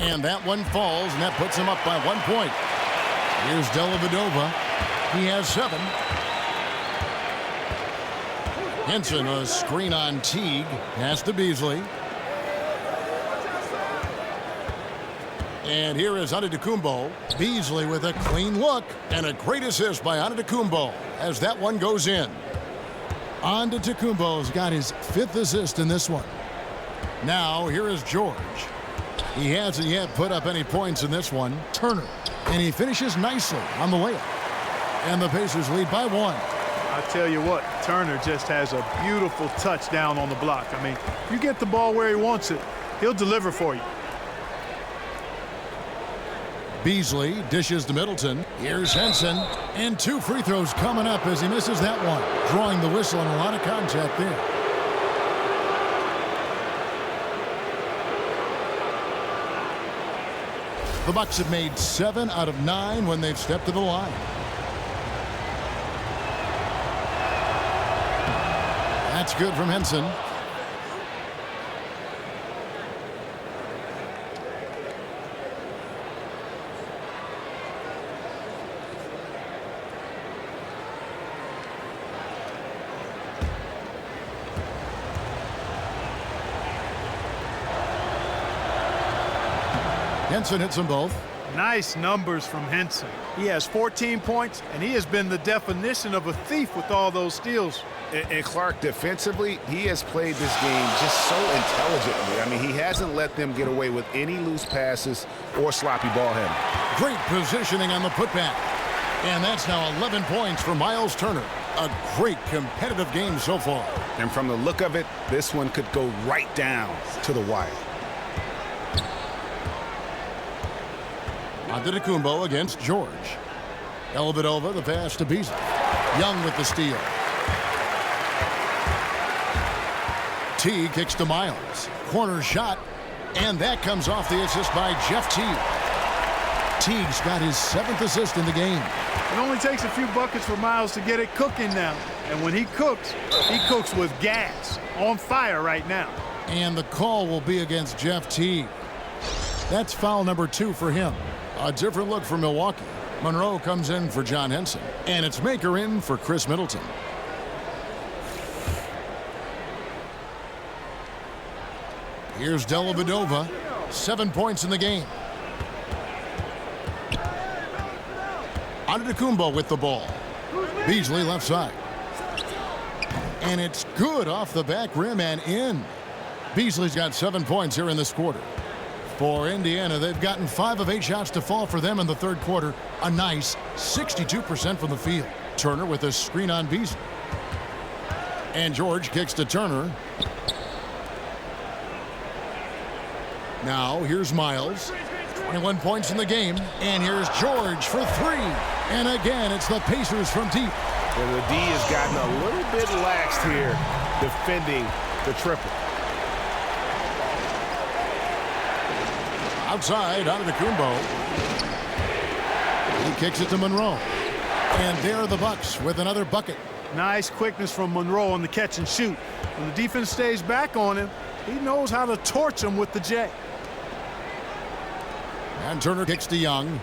And that one falls, and that puts him up by 1 point. Here's Dellavedova. He has 7. Henson, a screen on Teague. Pass to Beasley. And here is Antetokounmpo. Beasley with a clean look. And a great assist by Antetokounmpo as that one goes in. Antetokounmpo's got his 5th assist in this one. Now, here is George. He hasn't yet put up any points in this one. Turner. And he finishes nicely on the layup. And the Pacers lead by 1. I tell you what, Turner just has a beautiful touchdown on the block. I mean, you get the ball where he wants it, he'll deliver for you. Beasley dishes to Middleton. Here's Henson. And 2 free throws coming up as he misses that one. Drawing the whistle and a lot of contact there. The Bucks have made 7 out of 9 when they've stepped to the line. That's good from Henson. Henson hits them both. Nice numbers from Henson. He has 14 points, and he has been the definition of a thief with all those steals. And Clark, defensively, he has played this game just so intelligently. I mean, he hasn't let them get away with any loose passes or sloppy ball handling. Great positioning on the putback. And that's now 11 points for Miles Turner. A great competitive game so far. And from the look of it, this one could go right down to the wire. Antetokounmpo against George. Dellavedova, the pass to Beasley. Young with the steal. T kicks to Miles. Corner shot. And that comes off the assist by Jeff Teague. Teague's got his 7th assist in the game. It only takes a few buckets for Miles to get it cooking now. And when he cooks with gas. On fire right now. And the call will be against Jeff Teague. That's foul number 2 for him. A different look for Milwaukee. Monroe comes in for John Henson. And it's Maker in for Chris Middleton. Here's Dellavedova. 7 points in the game. Antetokounmpo with the ball. Beasley left side. And it's good off the back rim and in. Beasley's got 7 points here in this quarter. For Indiana, they've gotten 5 of 8 shots to fall for them in the third quarter. A nice 62% from the field. Turner with a screen on Beasley. And George kicks to Turner. Now here's Miles. 21 points in the game. And here's George for 3. And again, it's the Pacers from deep. And the D has gotten a little bit laxed here defending the triple. Outside, Antetokounmpo. He kicks it to Monroe. And there are the Bucks with another bucket. Nice quickness from Monroe on the catch and shoot. When the defense stays back on him, he knows how to torch him with the J. And Turner kicks to Young.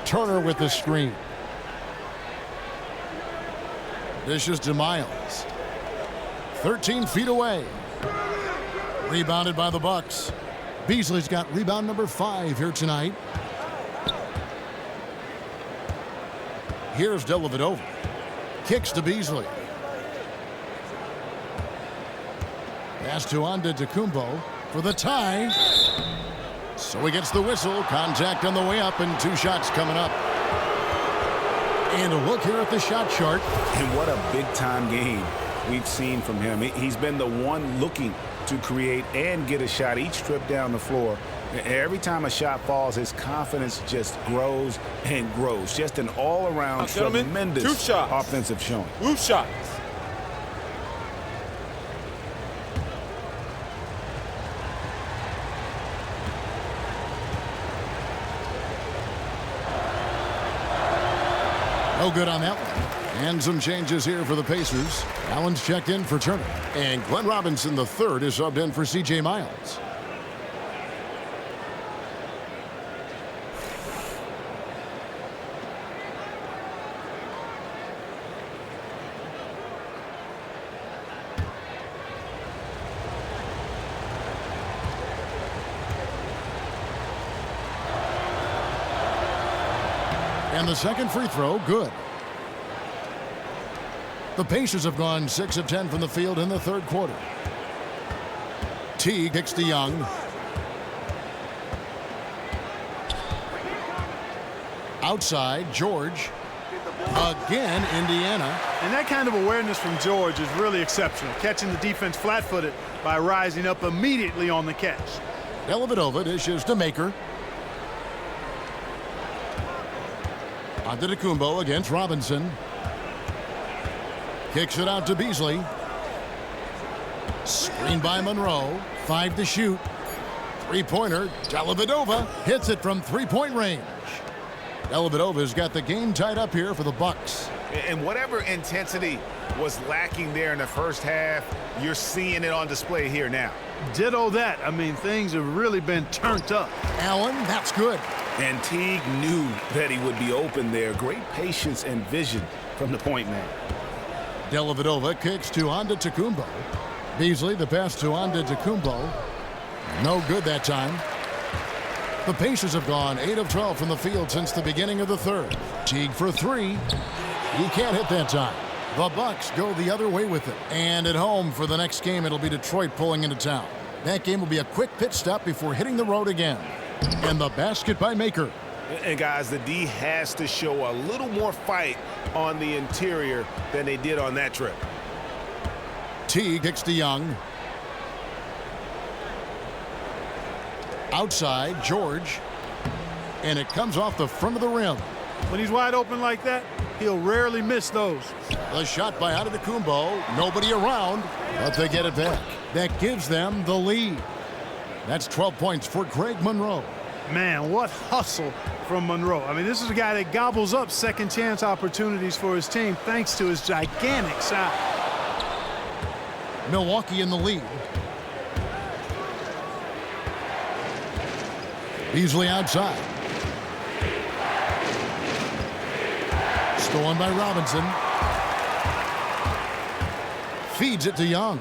Turner with the screen. Dishes to Miles. 13 feet away. Rebounded by the Bucks. Beasley's got rebound number 5 here tonight. Here's Dellavedova. Kicks to Beasley. Pass to Antetokounmpo for the tie. So he gets the whistle. Contact on the way up and 2 shots coming up. And a look here at the shot chart. And what a big-time game we've seen from him. He's been the one looking to create and get a shot each trip down the floor. Every time a shot falls, his confidence just grows and grows. Just an all-around tremendous offensive showing. Roof shots. No good on that one. And some changes here for the Pacers. Allen's checked in for Turner. And Glenn Robinson III is subbed in for C.J. Miles. And the second free throw, good. The Pacers have gone 6 of 10 from the field in the third quarter. T kicks to Young. Outside, George. Again, Indiana. And that kind of awareness from George is really exceptional. Catching the defense flat-footed by rising up immediately on the catch. Dellavedova dishes to Maker. Antetokounmpo against Robinson. Kicks it out to Beasley. Screen by Monroe. 5 to shoot. Three-pointer. Dellavedova hits it from three-point range. Dellavedova's got the game tied up here for the Bucks. And whatever intensity was lacking there in the first half, you're seeing it on display here now. Ditto that. I mean, things have really been turned up. Allen, that's good. And Teague knew that he would be open there. Great patience and vision from the point man. Dellavedova kicks to Antetokounmpo. Beasley, the pass to Antetokounmpo. No good that time. The Pacers have gone 8 of 12 from the field since the beginning of the third. Teague for 3. He can't hit that time. The Bucks go the other way with it. And at home for the next game, it'll be Detroit pulling into town. That game will be a quick pit stop before hitting the road again. And the basket by Maker. And guys, the D has to show a little more fight on the interior than they did on that trip. Teague kicks to Young. Outside, George. And it comes off the front of the rim. When he's wide open like that, he'll rarely miss those. The shot by Antetokounmpo. Nobody around, but they get it back. That gives them the lead. That's 12 points for Greg Monroe. Man, what hustle from Monroe. I mean, this is a guy that gobbles up second chance opportunities for his team thanks to his gigantic size. Milwaukee in the lead. Beasley outside. Stolen by Robinson. Feeds it to Young.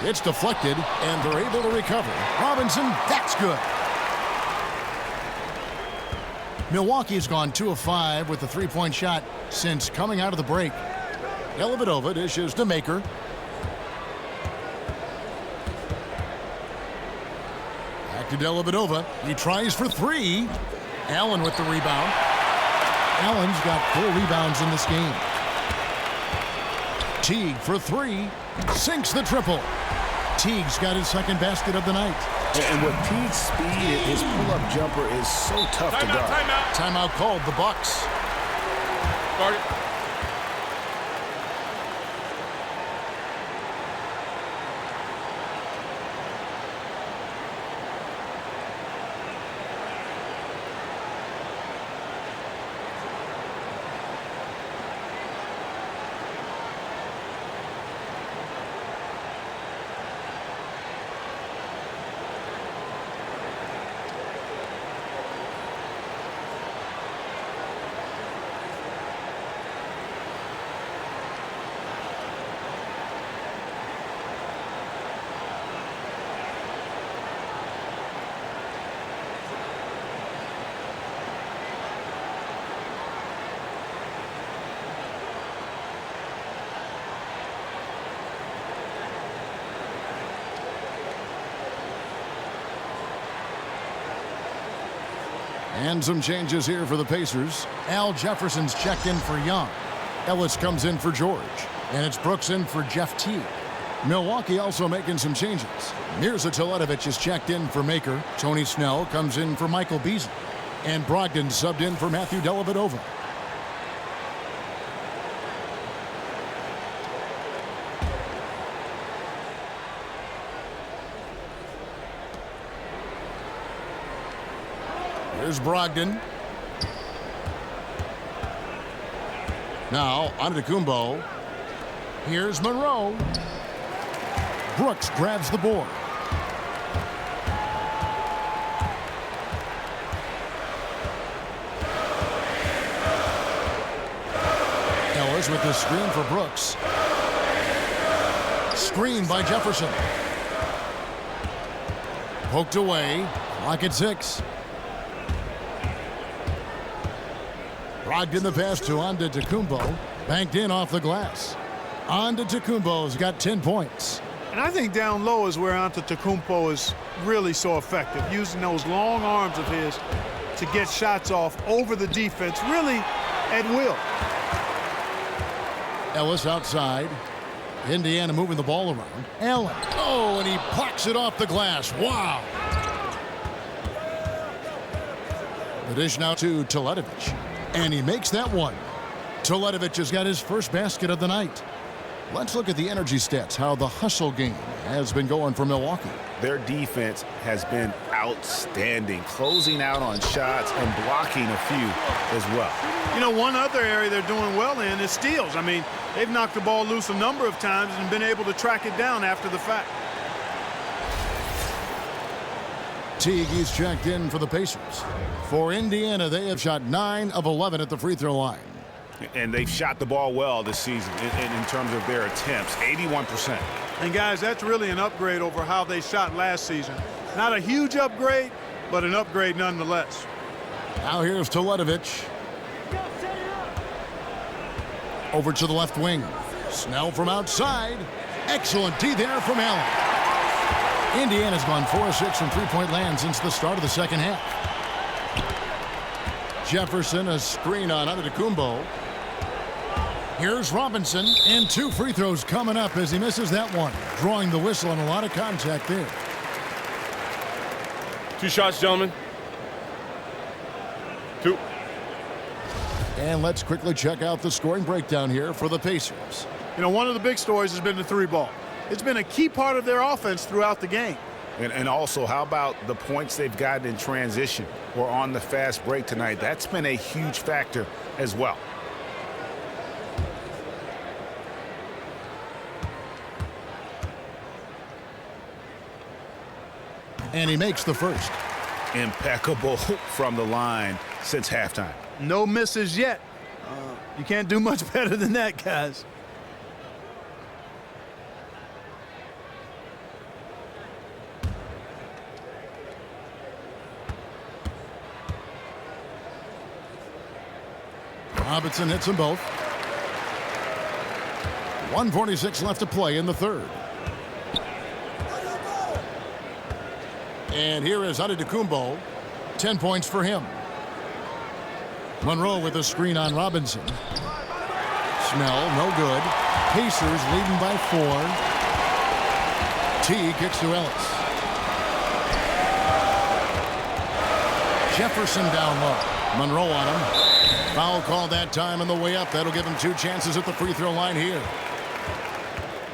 It's deflected, and they're able to recover. Robinson, that's good. Milwaukee's gone 2 of 5 with the three-point shot since coming out of the break. Dellavedova dishes to Maker. Back to Dellavedova. He tries for 3. Allen with the rebound. Allen's got 4 rebounds in this game. Teague for 3. Sinks the triple. Teague's got his second basket of the night. And with Teague's speed, his pull-up jumper is so tough to guard. Timeout called, the Bucks. Guard it. And some changes here for the Pacers. Al Jefferson's checked in for Young. Ellis comes in for George. And it's Brooks in for Jeff Teague. Milwaukee also making some changes. Mirza Teletovic is checked in for Maker. Tony Snell comes in for Michael Beasley. And Brogdon subbed in for Matthew Dellavedova. Here's Brogdon. Now, Antetokounmpo. Here's Monroe. Brooks grabs the board. Ellis with the screen for Brooks. Screen by Jefferson. Poked away. Clock at 6. Brogdon the pass to Antetokounmpo. Banked in off the glass. Antetokounmpo's got 10 points. And I think down low is where Antetokounmpo is really so effective, using those long arms of his to get shots off over the defense, really at will. Ellis outside. Indiana moving the ball around. Allen. Oh, and he pucks it off the glass. Wow. The dish now to Teletovic. And he makes that one. Teletovic has got his first basket of the night. Let's look at the energy stats, how the hustle game has been going for Milwaukee. Their defense has been outstanding, closing out on shots and blocking a few as well. You know, one other area they're doing well in is steals. I mean, they've knocked the ball loose a number of times and been able to track it down after the fact. Teague is checked in for the Pacers. For Indiana, they have shot 9 of 11 at the free throw line. And they've shot the ball well this season in terms of their attempts, 81%. And guys, that's really an upgrade over how they shot last season. Not a huge upgrade, but an upgrade nonetheless. Now here's Teletovic. Over to the left wing. Snell from outside. Excellent D there from Allen. Indiana's gone 4-6 from three-point land since the start of the second half. Jefferson, a screen on Antetokounmpo. Here's Robinson, and 2 free throws coming up as he misses that one. Drawing the whistle on a lot of contact there. 2 shots, gentlemen. 2. And let's quickly check out the scoring breakdown here for the Pacers. You know, one of the big stories has been the 3-ball. It's been a key part of their offense throughout the game. And also, how about the points they've gotten in transition or on the fast break tonight? That's been a huge factor as well. And he makes the first. Impeccable from the line since halftime. No misses yet. You can't do much better than that, guys. Robinson hits them both. 1:46 left to play in the third. And here is Antetokounmpo. 10 points for him. Monroe with a screen on Robinson. Snell, no good. Pacers leading by 4. T kicks to Ellis. Jefferson down low. Monroe on him. Foul called that time on the way up. That'll give him 2 chances at the free throw line here.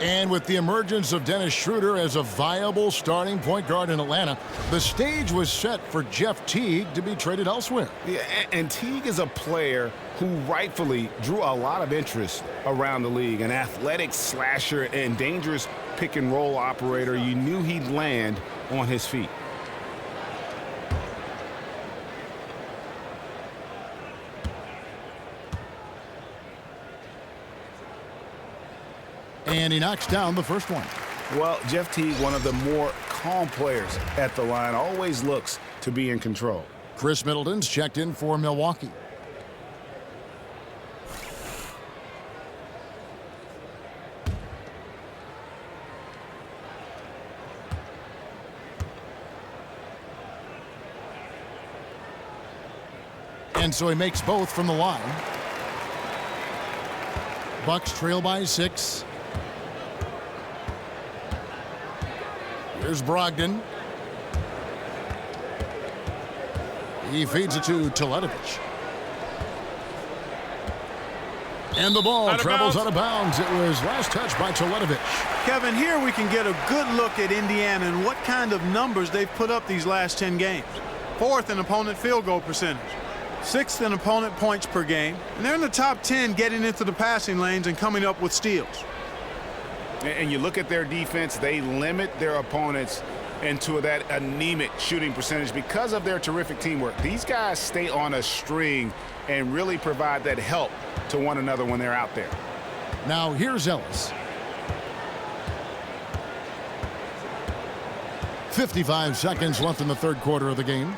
And with the emergence of Dennis Schroeder as a viable starting point guard in Atlanta, the stage was set for Jeff Teague to be traded elsewhere. Yeah, and Teague is a player who rightfully drew a lot of interest around the league. An athletic slasher and dangerous pick-and-roll operator. You knew he'd land on his feet. And he knocks down the first one. Well, Jeff Teague, one of the more calm players at the line, always looks to be in control. Chris Middleton's checked in for Milwaukee. And so he makes both from the line. Bucks trail by 6. Here's Brogdon. He feeds it to Teletovic. And the ball travels out of bounds. It was last touched by Teletovic. Kevin, here we can get a good look at Indiana and what kind of numbers they've put up these last 10 games. 4th in opponent field goal percentage. 6th in opponent points per game. And they're in the top 10 getting into the passing lanes and coming up with steals. And you look at their defense, they limit their opponents into that anemic shooting percentage because of their terrific teamwork. These guys stay on a string and really provide that help to one another when they're out there. Now here's Ellis. 55 seconds left in the third quarter of the game.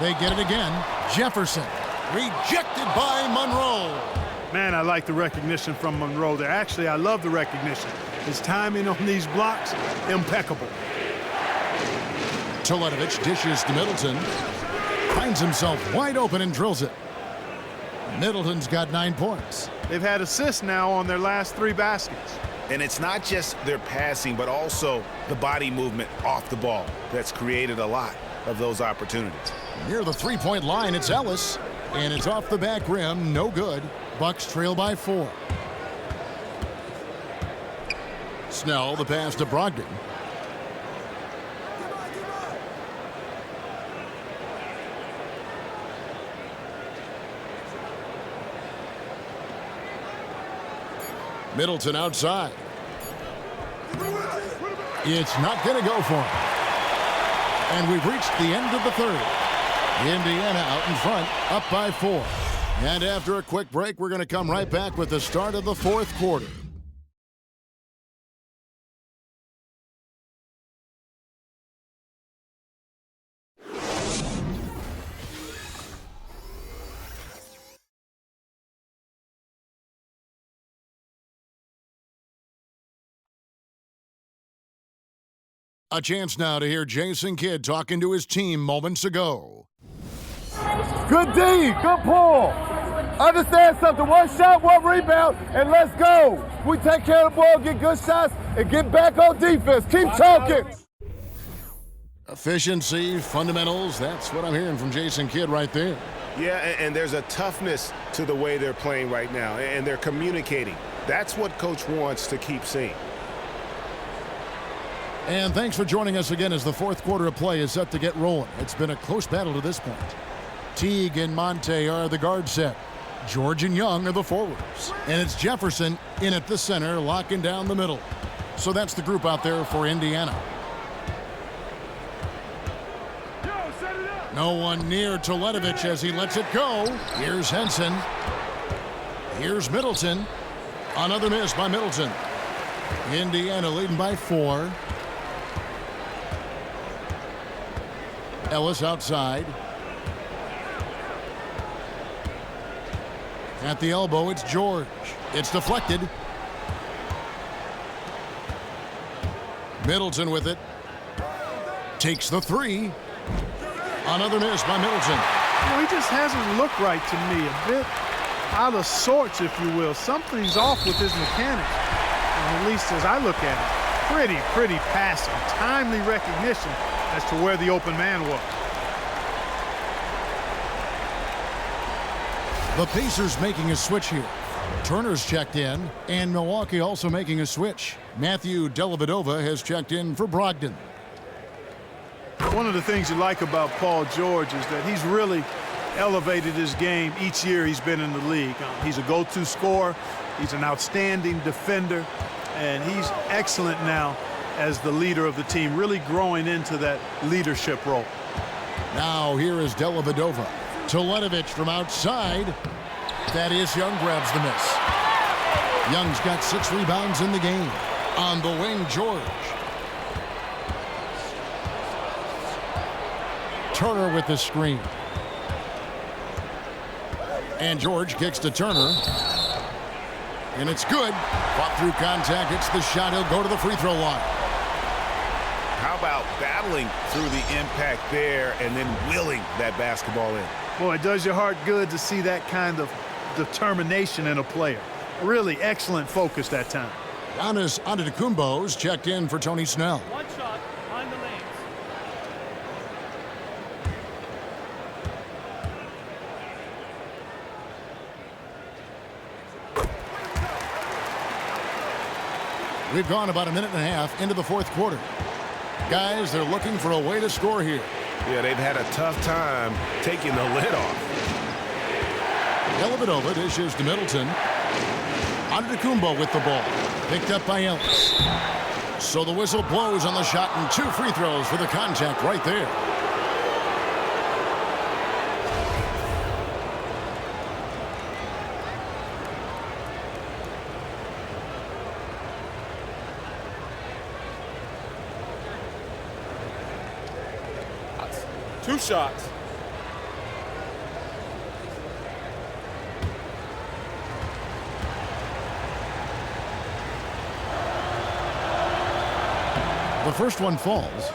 They get it again. Jefferson rejected by Monroe. Man, I like the recognition from Monroe there. Actually, I love the recognition. His timing on these blocks, impeccable. Teletovic dishes to Middleton. Finds himself wide open and drills it. Middleton's got 9 points. They've had assists now on their last 3 baskets. And it's not just their passing, but also the body movement off the ball that's created a lot of those opportunities. Near the three-point line, it's Ellis. And it's off the back rim, no good. Bucks trail by 4. Snell, the pass to Brogdon. Middleton outside. It's not going to go for him. And we've reached the end of the third. Indiana out in front, up by 4. And after a quick break, we're going to come right back with the start of the fourth quarter. A chance now to hear Jason Kidd talking to his team moments ago. Good D, good pull. Understand something, one shot, one rebound, and let's go. We take care of the ball, get good shots, and get back on defense. Keep talking. Efficiency, fundamentals, that's what I'm hearing from Jason Kidd right there. Yeah, and there's a toughness to the way they're playing right now, and they're communicating. That's what Coach wants to keep seeing. And thanks for joining us again as the fourth quarter of play is set to get rolling. It's been a close battle to this point. Teague and Monte are the guard set. George and Young are the forwards. And it's Jefferson in at the center, locking down the middle. So that's the group out there for Indiana. No one near Toledovich as he lets it go. Here's Henson. Here's Middleton. Another miss by Middleton. Indiana leading by 4. Ellis outside. At the elbow, it's George. It's deflected. Middleton with it. Takes the 3. Another miss by Middleton. He just hasn't looked right to me. A bit out of sorts, if you will. Something's off with his mechanics. And at least as I look at it, pretty passing. Timely recognition as to where the open man was. The Pacers making a switch here. Turner's checked in, and Milwaukee also making a switch. Matthew Dellavedova has checked in for Brogdon. One of the things you like about Paul George is that he's really elevated his game each year he's been in the league. He's a go-to scorer. He's an outstanding defender, and he's excellent now as the leader of the team, really growing into that leadership role. Now here is Dellavedova. Toledovich from outside. Thaddeus Young grabs the miss. Young's got 6 rebounds in the game. On the wing, George. Turner with the screen. And George kicks to Turner. And it's good. Fought through contact. It's the shot. He'll go to the free throw line. How about battling through the impact there and then willing that basketball in? Boy, it does your heart good to see that kind of determination in a player. Really excellent focus that time. Giannis Antetokounmpo's checked in for Tony Snell. One shot, behind the lanes. We've gone about a minute and a half into the fourth quarter. Guys, they're looking for a way to score here. Yeah, they've had a tough time taking the lid off. Dellavedova dishes to Middleton. Antetokounmpo with the ball. Picked up by Ellis. So the whistle blows on the shot and 2 free throws for the contact right there. Two shots. The first one falls.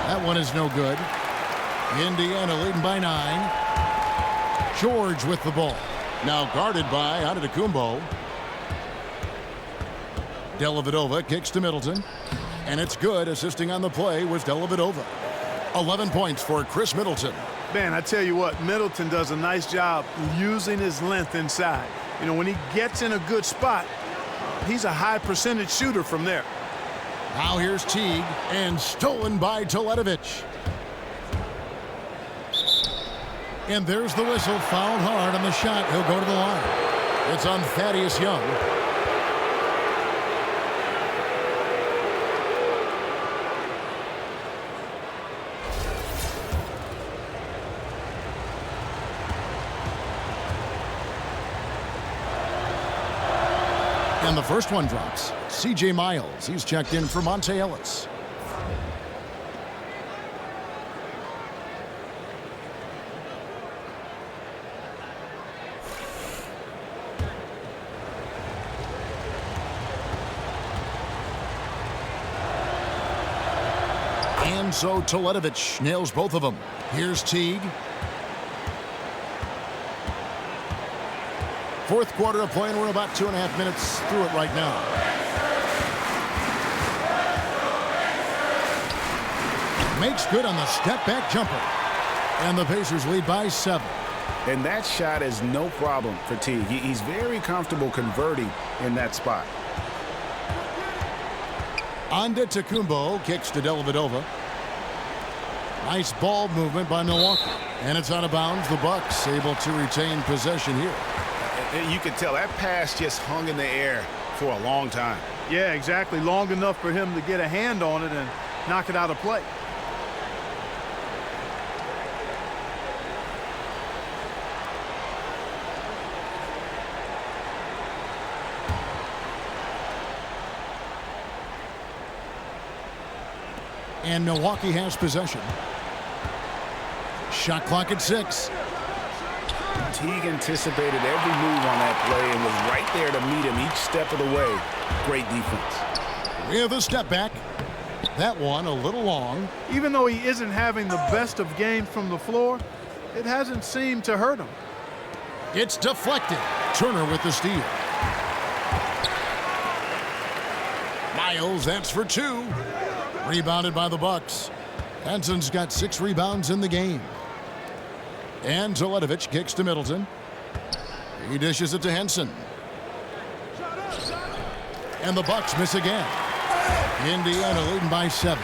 That one is no good. Indiana leading by 9. George with the ball. Now guarded by Antetokounmpo. Dellavedova kicks to Middleton. And it's good. Assisting on the play was Dellavedova. 11 points for Chris Middleton. Man, I tell you what, Middleton does a nice job using his length inside. You know, when he gets in a good spot, he's a high percentage shooter from there. Now here's Teague, and stolen by Toledovich. And there's the whistle, fouled hard on the shot. He'll go to the line. It's on Thaddeus Young. And the first one drops. C.J. Miles, he's checked in for Monte Ellis. And so Teletovic nails both of them. Here's Teague. Fourth quarter of play, and we're about 2.5 minutes through it right now. Makes good on the step-back jumper. And the Pacers lead by 7. And that shot is no problem for Teague. He's very comfortable converting in that spot. Antetokounmpo kicks to Dellavedova. Nice ball movement by Milwaukee. And it's out of bounds. The Bucks able to retain possession here. And you can tell that pass just hung in the air for a long time. Yeah, exactly. Long enough for him to get a hand on it and knock it out of play. And Milwaukee has possession. Shot clock at 6. Teague anticipated every move on that play and was right there to meet him each step of the way. Great defense. With a step back. That one a little long. Even though he isn't having the best of games from the floor, it hasn't seemed to hurt him. It's deflected. Turner with the steal. Miles, that's for 2. Rebounded by the Bucks. Henson's got 6 rebounds in the game. And Teletovic kicks to Middleton. He dishes it to Henson. And the Bucks miss again. Indiana leading by 7.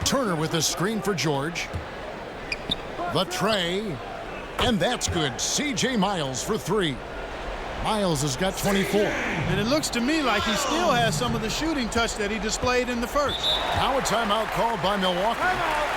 Turner with a screen for George. The tray. And that's good. C.J. Miles for 3. Miles has got 24. And it looks to me like he still has some of the shooting touch that he displayed in the first. Now a timeout called by Milwaukee. Timeout.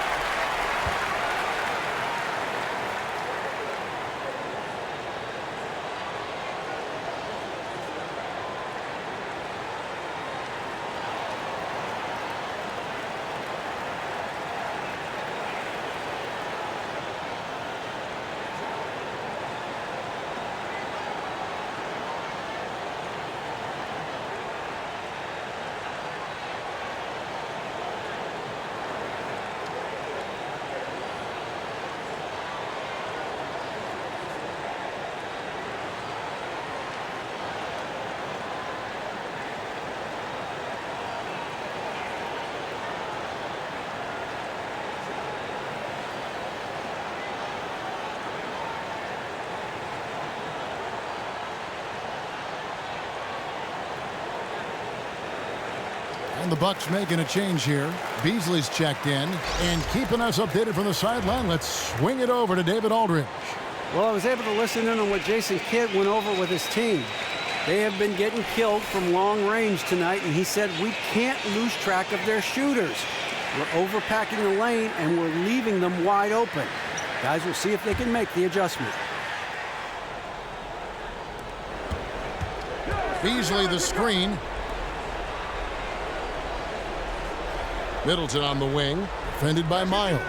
And the Bucks making a change here. Beasley's checked in and keeping us updated from the sideline. Let's swing it over to David Aldridge. Well, I was able to listen in on what Jason Kidd went over with his team. They have been getting killed from long range tonight, and he said we can't lose track of their shooters. We're overpacking the lane, and we're leaving them wide open. Guys will see if they can make the adjustment. Beasley the screen. Middleton on the wing, defended by Miles.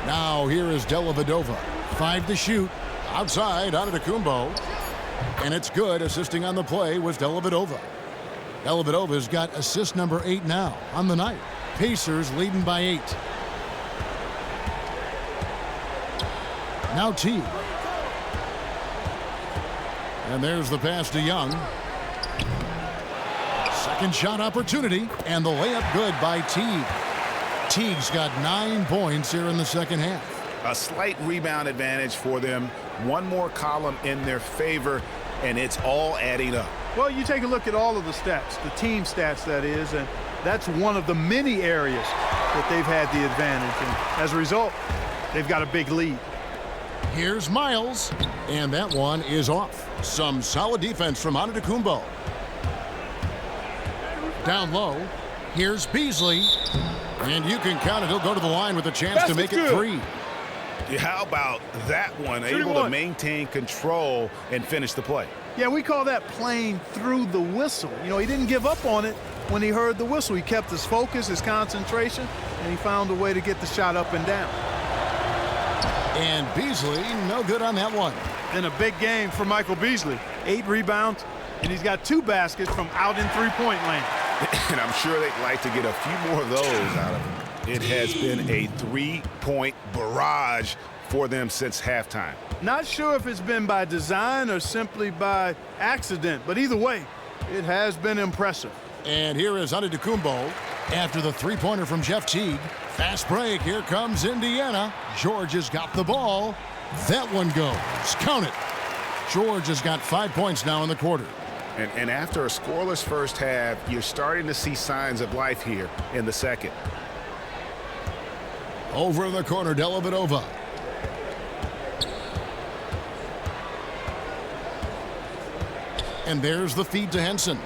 Now here is Dellavedova. 5 to shoot. Outside, Antetokounmpo. And it's good. Assisting on the play was Dellavedova. Dellavedova's got assist number 8 now on the night. Pacers leading by 8. Now Teague. And there's the pass to Young. Second shot opportunity, and the layup good by Teague. Teague's got 9 points here in the second half. A slight rebound advantage for them. One more column in their favor, and it's all adding up. Well, you take a look at all of the stats, the team stats that is, and that's one of the many areas that they've had the advantage. And as a result, they've got a big lead. Here's Miles, and that one is off. Some solid defense from Antetokounmpo. Down low, here's Beasley, and you can count it. He'll go to the line with a chance to make it 3. How about that one? Able to maintain control and finish the play. Yeah, we call that playing through the whistle. You know, he didn't give up on it when he heard the whistle. He kept his focus, his concentration, and he found a way to get the shot up and down. And Beasley, no good on that one. In a big game for Michael Beasley. 8 rebounds, and he's got 2 baskets from out in three-point land. And I'm sure they'd like to get a few more of those out of him. It has been a 3-point barrage for them since halftime. Not sure if it's been by design or simply by accident, but either way, it has been impressive. And here is Antetokounmpo after the three-pointer from Jeff Teague. Fast break. Here comes Indiana. George has got the ball. That one goes. Count it. George has got 5 points now in the quarter. And after a scoreless first half, you're starting to see signs of life here in the second. Over in the corner, Dellavedova. And there's the feed to Henson.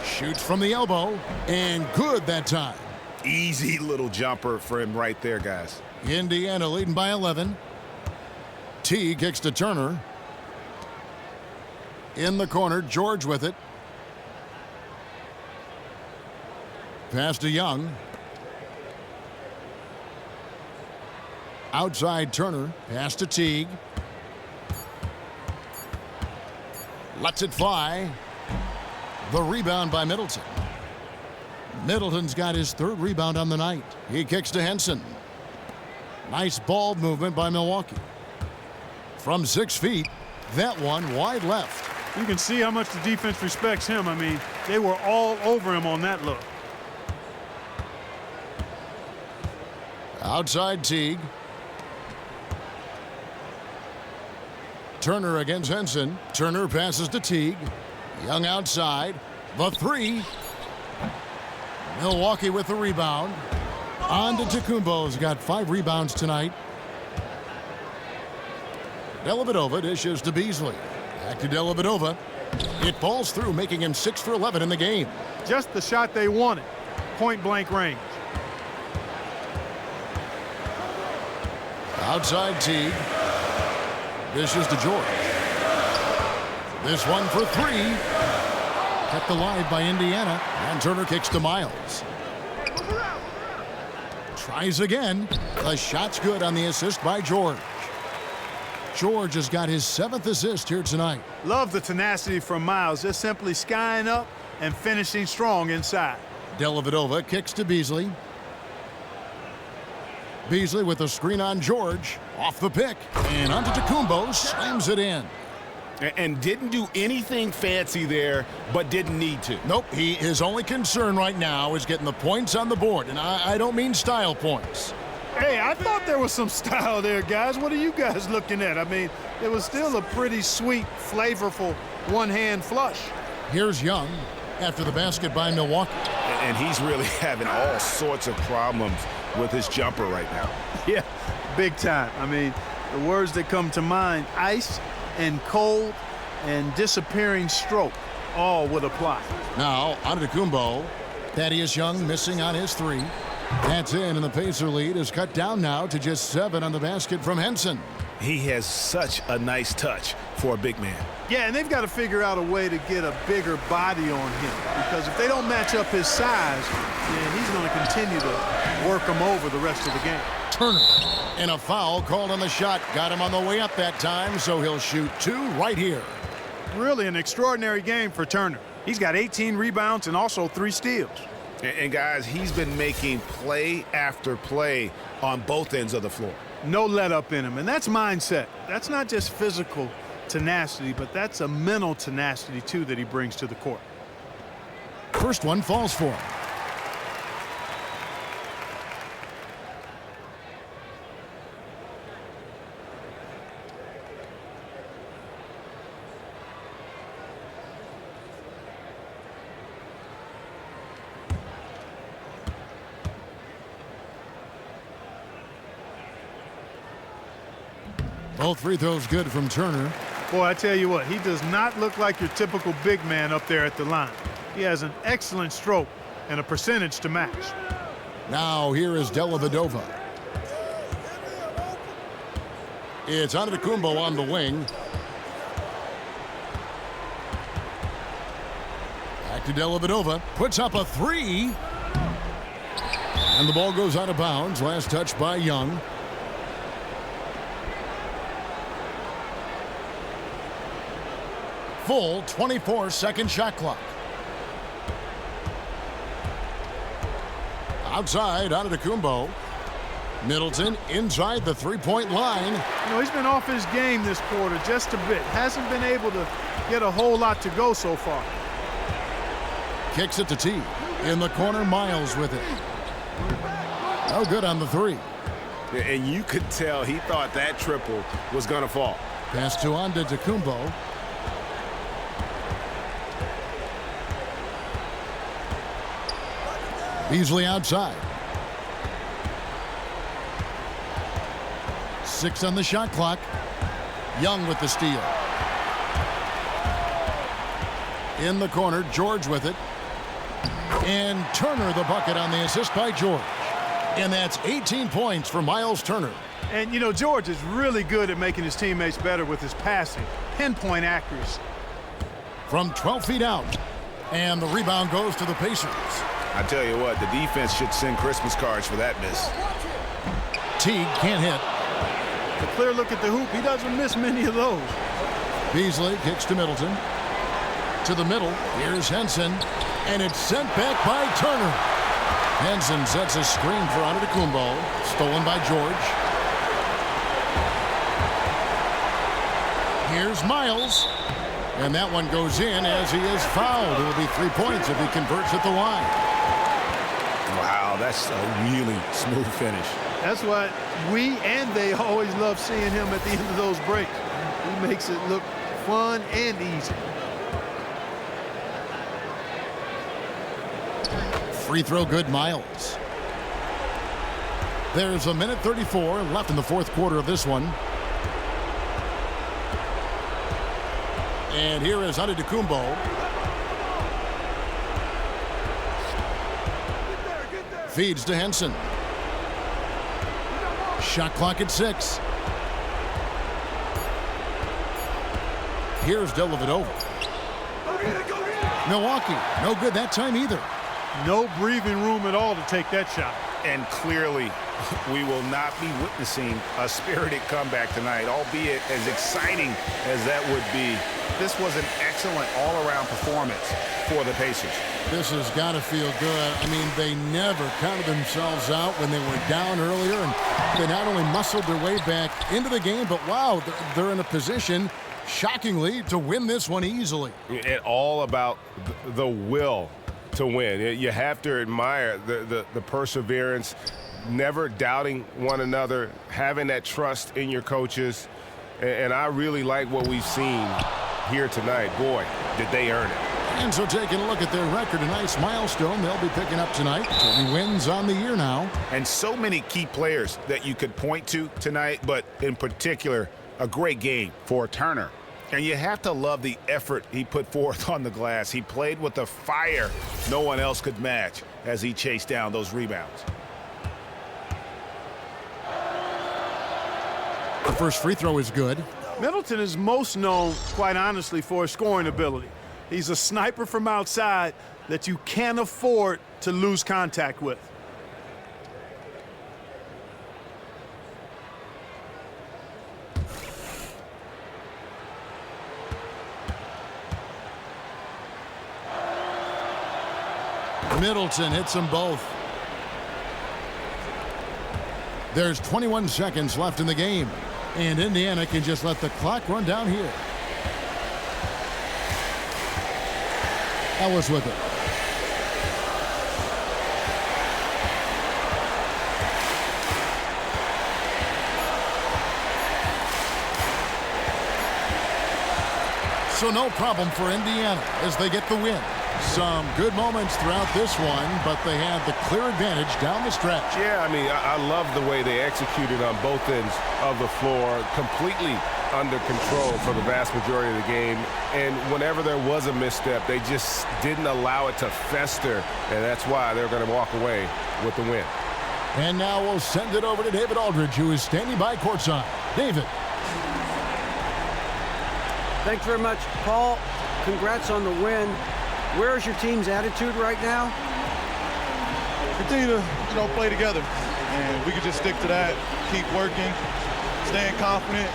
Shoots from the elbow, and good that time. Easy little jumper for him right there, guys. Indiana leading by 11. T kicks to Turner. In the corner, George with it. Pass to Young. Outside Turner. Pass to Teague. Lets it fly. The rebound by Middleton. Middleton's got his 3rd rebound on the night. He kicks to Henson. Nice ball movement by Milwaukee. From 6 feet, that one wide left. You can see how much the defense respects him. I mean, they were all over him on that look. Outside Teague. Turner against Henson. Turner passes to Teague. Young outside. The 3. Milwaukee with the rebound. Antetokounmpo's got 5 rebounds tonight. Dellavedova dishes to Beasley. Back to Dellavedova. It falls through, making him 6 for 11 in the game. Just the shot they wanted. Point-blank range. Outside Teague. Dishes to George. This one for 3. Kept alive by Indiana. And Turner kicks to Miles. Tries again. The shot's good on the assist by George. George has got his 7th assist here tonight. Love the tenacity from Miles. Just simply skying up and finishing strong inside. Dellavedova kicks to Beasley. Beasley with a screen on George. Off the pick. And Antetokounmpo slams it in. And didn't do anything fancy there, but didn't need to. Nope. His only concern right now is getting the points on the board. And I don't mean style points. Hey, I thought there was some style there, guys. What are you guys looking at? I mean, it was still a pretty sweet, flavorful one-hand flush. Here's Young after the basket by Milwaukee. And he's really having all sorts of problems with his jumper right now. Yeah, big time. I mean, the words that come to mind, ice and cold and disappearing stroke, all would apply. Now, Antetokounmpo. Thaddeus Young missing on his 3. That's in, and the Pacer lead is cut down now to just 7 on the basket from Henson. He has such a nice touch for a big man. Yeah, and they've got to figure out a way to get a bigger body on him, because if they don't match up his size, then he's going to continue to work him over the rest of the game. Turner, and a foul called on the shot. Got him on the way up that time, so he'll shoot 2 right here. Really an extraordinary game for Turner. He's got 18 rebounds and also 3 steals. And guys, he's been making play after play on both ends of the floor. No let up in him, and that's mindset. That's not just physical tenacity, but that's a mental tenacity too that he brings to the court. First one falls for him. Both free throws good from Turner. Boy, I tell you what, he does not look like your typical big man up there at the line. He has an excellent stroke and a percentage to match. Now here is Dellavedova. It's Antetokounmpo on the wing. Back to Dellavedova. Puts up a three. And the ball goes out of bounds. Last touch by Young. Full 24-second shot clock. Outside, Antetokounmpo. Middleton inside the three-point line. You know, he's been off his game this quarter just a bit. Hasn't been able to get a whole lot to go so far. Kicks it to T. In the corner, Miles with it. Oh, good on the three. And you could tell he thought that triple was going to fall. Pass to Antetokounmpo. Beasley outside. 6 on the shot clock. Young with the steal. In the corner, George with it. And Turner the bucket on the assist by George. And that's 18 points for Miles Turner. And, you know, George is really good at making his teammates better with his passing. Pinpoint accuracy. From 12 feet out. And the rebound goes to the Pacers. I tell you what, the defense should send Christmas cards for that miss. Teague can't hit. A clear look at the hoop. He doesn't miss many of those. Beasley kicks to Middleton. To the middle. Here's Henson. And it's sent back by Turner. Henson sets a screen for Antetokounmpo. Stolen by George. Here's Miles. And that one goes in as he is fouled. It will be 3 points if he converts at the line. Wow, that's a really smooth finish. That's why we and they always love seeing him at the end of those breaks. He makes it look fun and easy. Free throw good, Miles. There's a minute 34 left in the fourth quarter of this one. And here is Antetokounmpo. Feeds to Henson. Shot clock at 6. Here's Dellavedova. Milwaukee, no good that time either. No breathing room at all to take that shot. And clearly, we will not be witnessing a spirited comeback tonight, albeit as exciting as that would be. This was an excellent all-around performance for the Pacers. This has got to feel good. I mean, they never counted themselves out when they were down earlier, and they not only muscled their way back into the game, but wow, they're in a position, shockingly, to win this one easily. It's all about the will to win. You have to admire the perseverance, never doubting one another, having that trust in your coaches, and I really like what we've seen here tonight. Boy, did they earn it. And so taking a look at their record, a nice milestone they'll be picking up tonight. 20 wins on the year now. And so many key players that you could point to tonight, but in particular, a great game for Turner. And you have to love the effort he put forth on the glass. He played with a fire no one else could match as he chased down those rebounds. The first free throw is good. Middleton is most known, quite honestly, for his scoring ability. He's a sniper from outside that you can't afford to lose contact with. Middleton hits them both. There's 21 seconds left in the game, and Indiana can just let the clock run down here. Ellis with it. So no problem for Indiana as they get the win. Some good moments throughout this one, but they had the clear advantage down the stretch. Yeah, I mean, I love the way they executed on both ends of the floor, completely under control for the vast majority of the game. And whenever there was a misstep, they just didn't allow it to fester, and that's why they're going to walk away with the win. And now we'll send it over to David Aldridge, who is standing by courtside. David. Thanks very much, Paul. Congrats on the win. Where is your team's attitude right now? Continue to, play together, and we can just stick to that. Keep working, staying confident,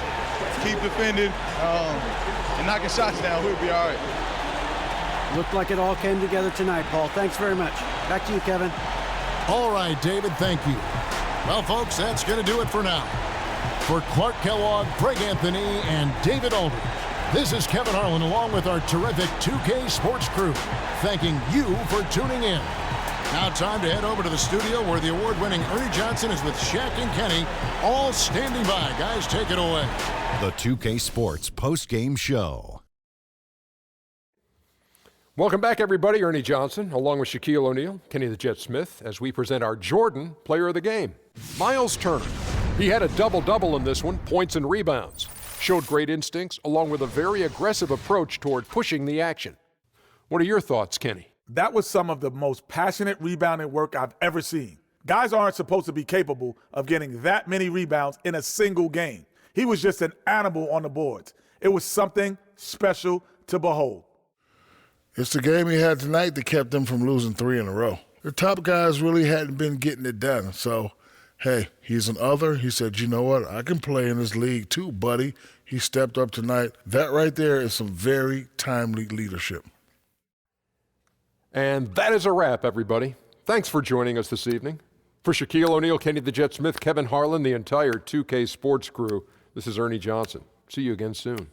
keep defending, and knocking shots down. We'll be all right. Looked like it all came together tonight, Paul. Thanks very much. Back to you, Kevin. All right, David, thank you. Well, folks, that's going to do it for now. For Clark Kellogg, Craig Anthony, and David Aldridge, this is Kevin Harlan along with our terrific 2K Sports crew, thanking you for tuning in. Now time to head over to the studio where the award-winning Ernie Johnson is with Shaq and Kenny, all standing by. Guys, take it away. The 2K Sports post-game show. Welcome back, everybody. Ernie Johnson, along with Shaquille O'Neal, Kenny the Jet Smith, as we present our Jordan Player of the Game, Miles Turner. He had a double-double in this one, points and rebounds. Showed great instincts, along with a very aggressive approach toward pushing the action. What are your thoughts, Kenny? That was some of the most passionate rebounding work I've ever seen. Guys aren't supposed to be capable of getting that many rebounds in a single game. He was just an animal on the boards. It was something special to behold. It's the game he had tonight that kept them from losing 3 in a row. The top guys really hadn't been getting it done. So, hey, he's an other. He said, you know what? I can play in this league too, buddy. He stepped up tonight. That right there is some very timely leadership. And that is a wrap, everybody. Thanks for joining us this evening. For Shaquille O'Neal, Kenny the Jet Smith, Kevin Harlan, the entire 2K Sports crew, this is Ernie Johnson. See you again soon.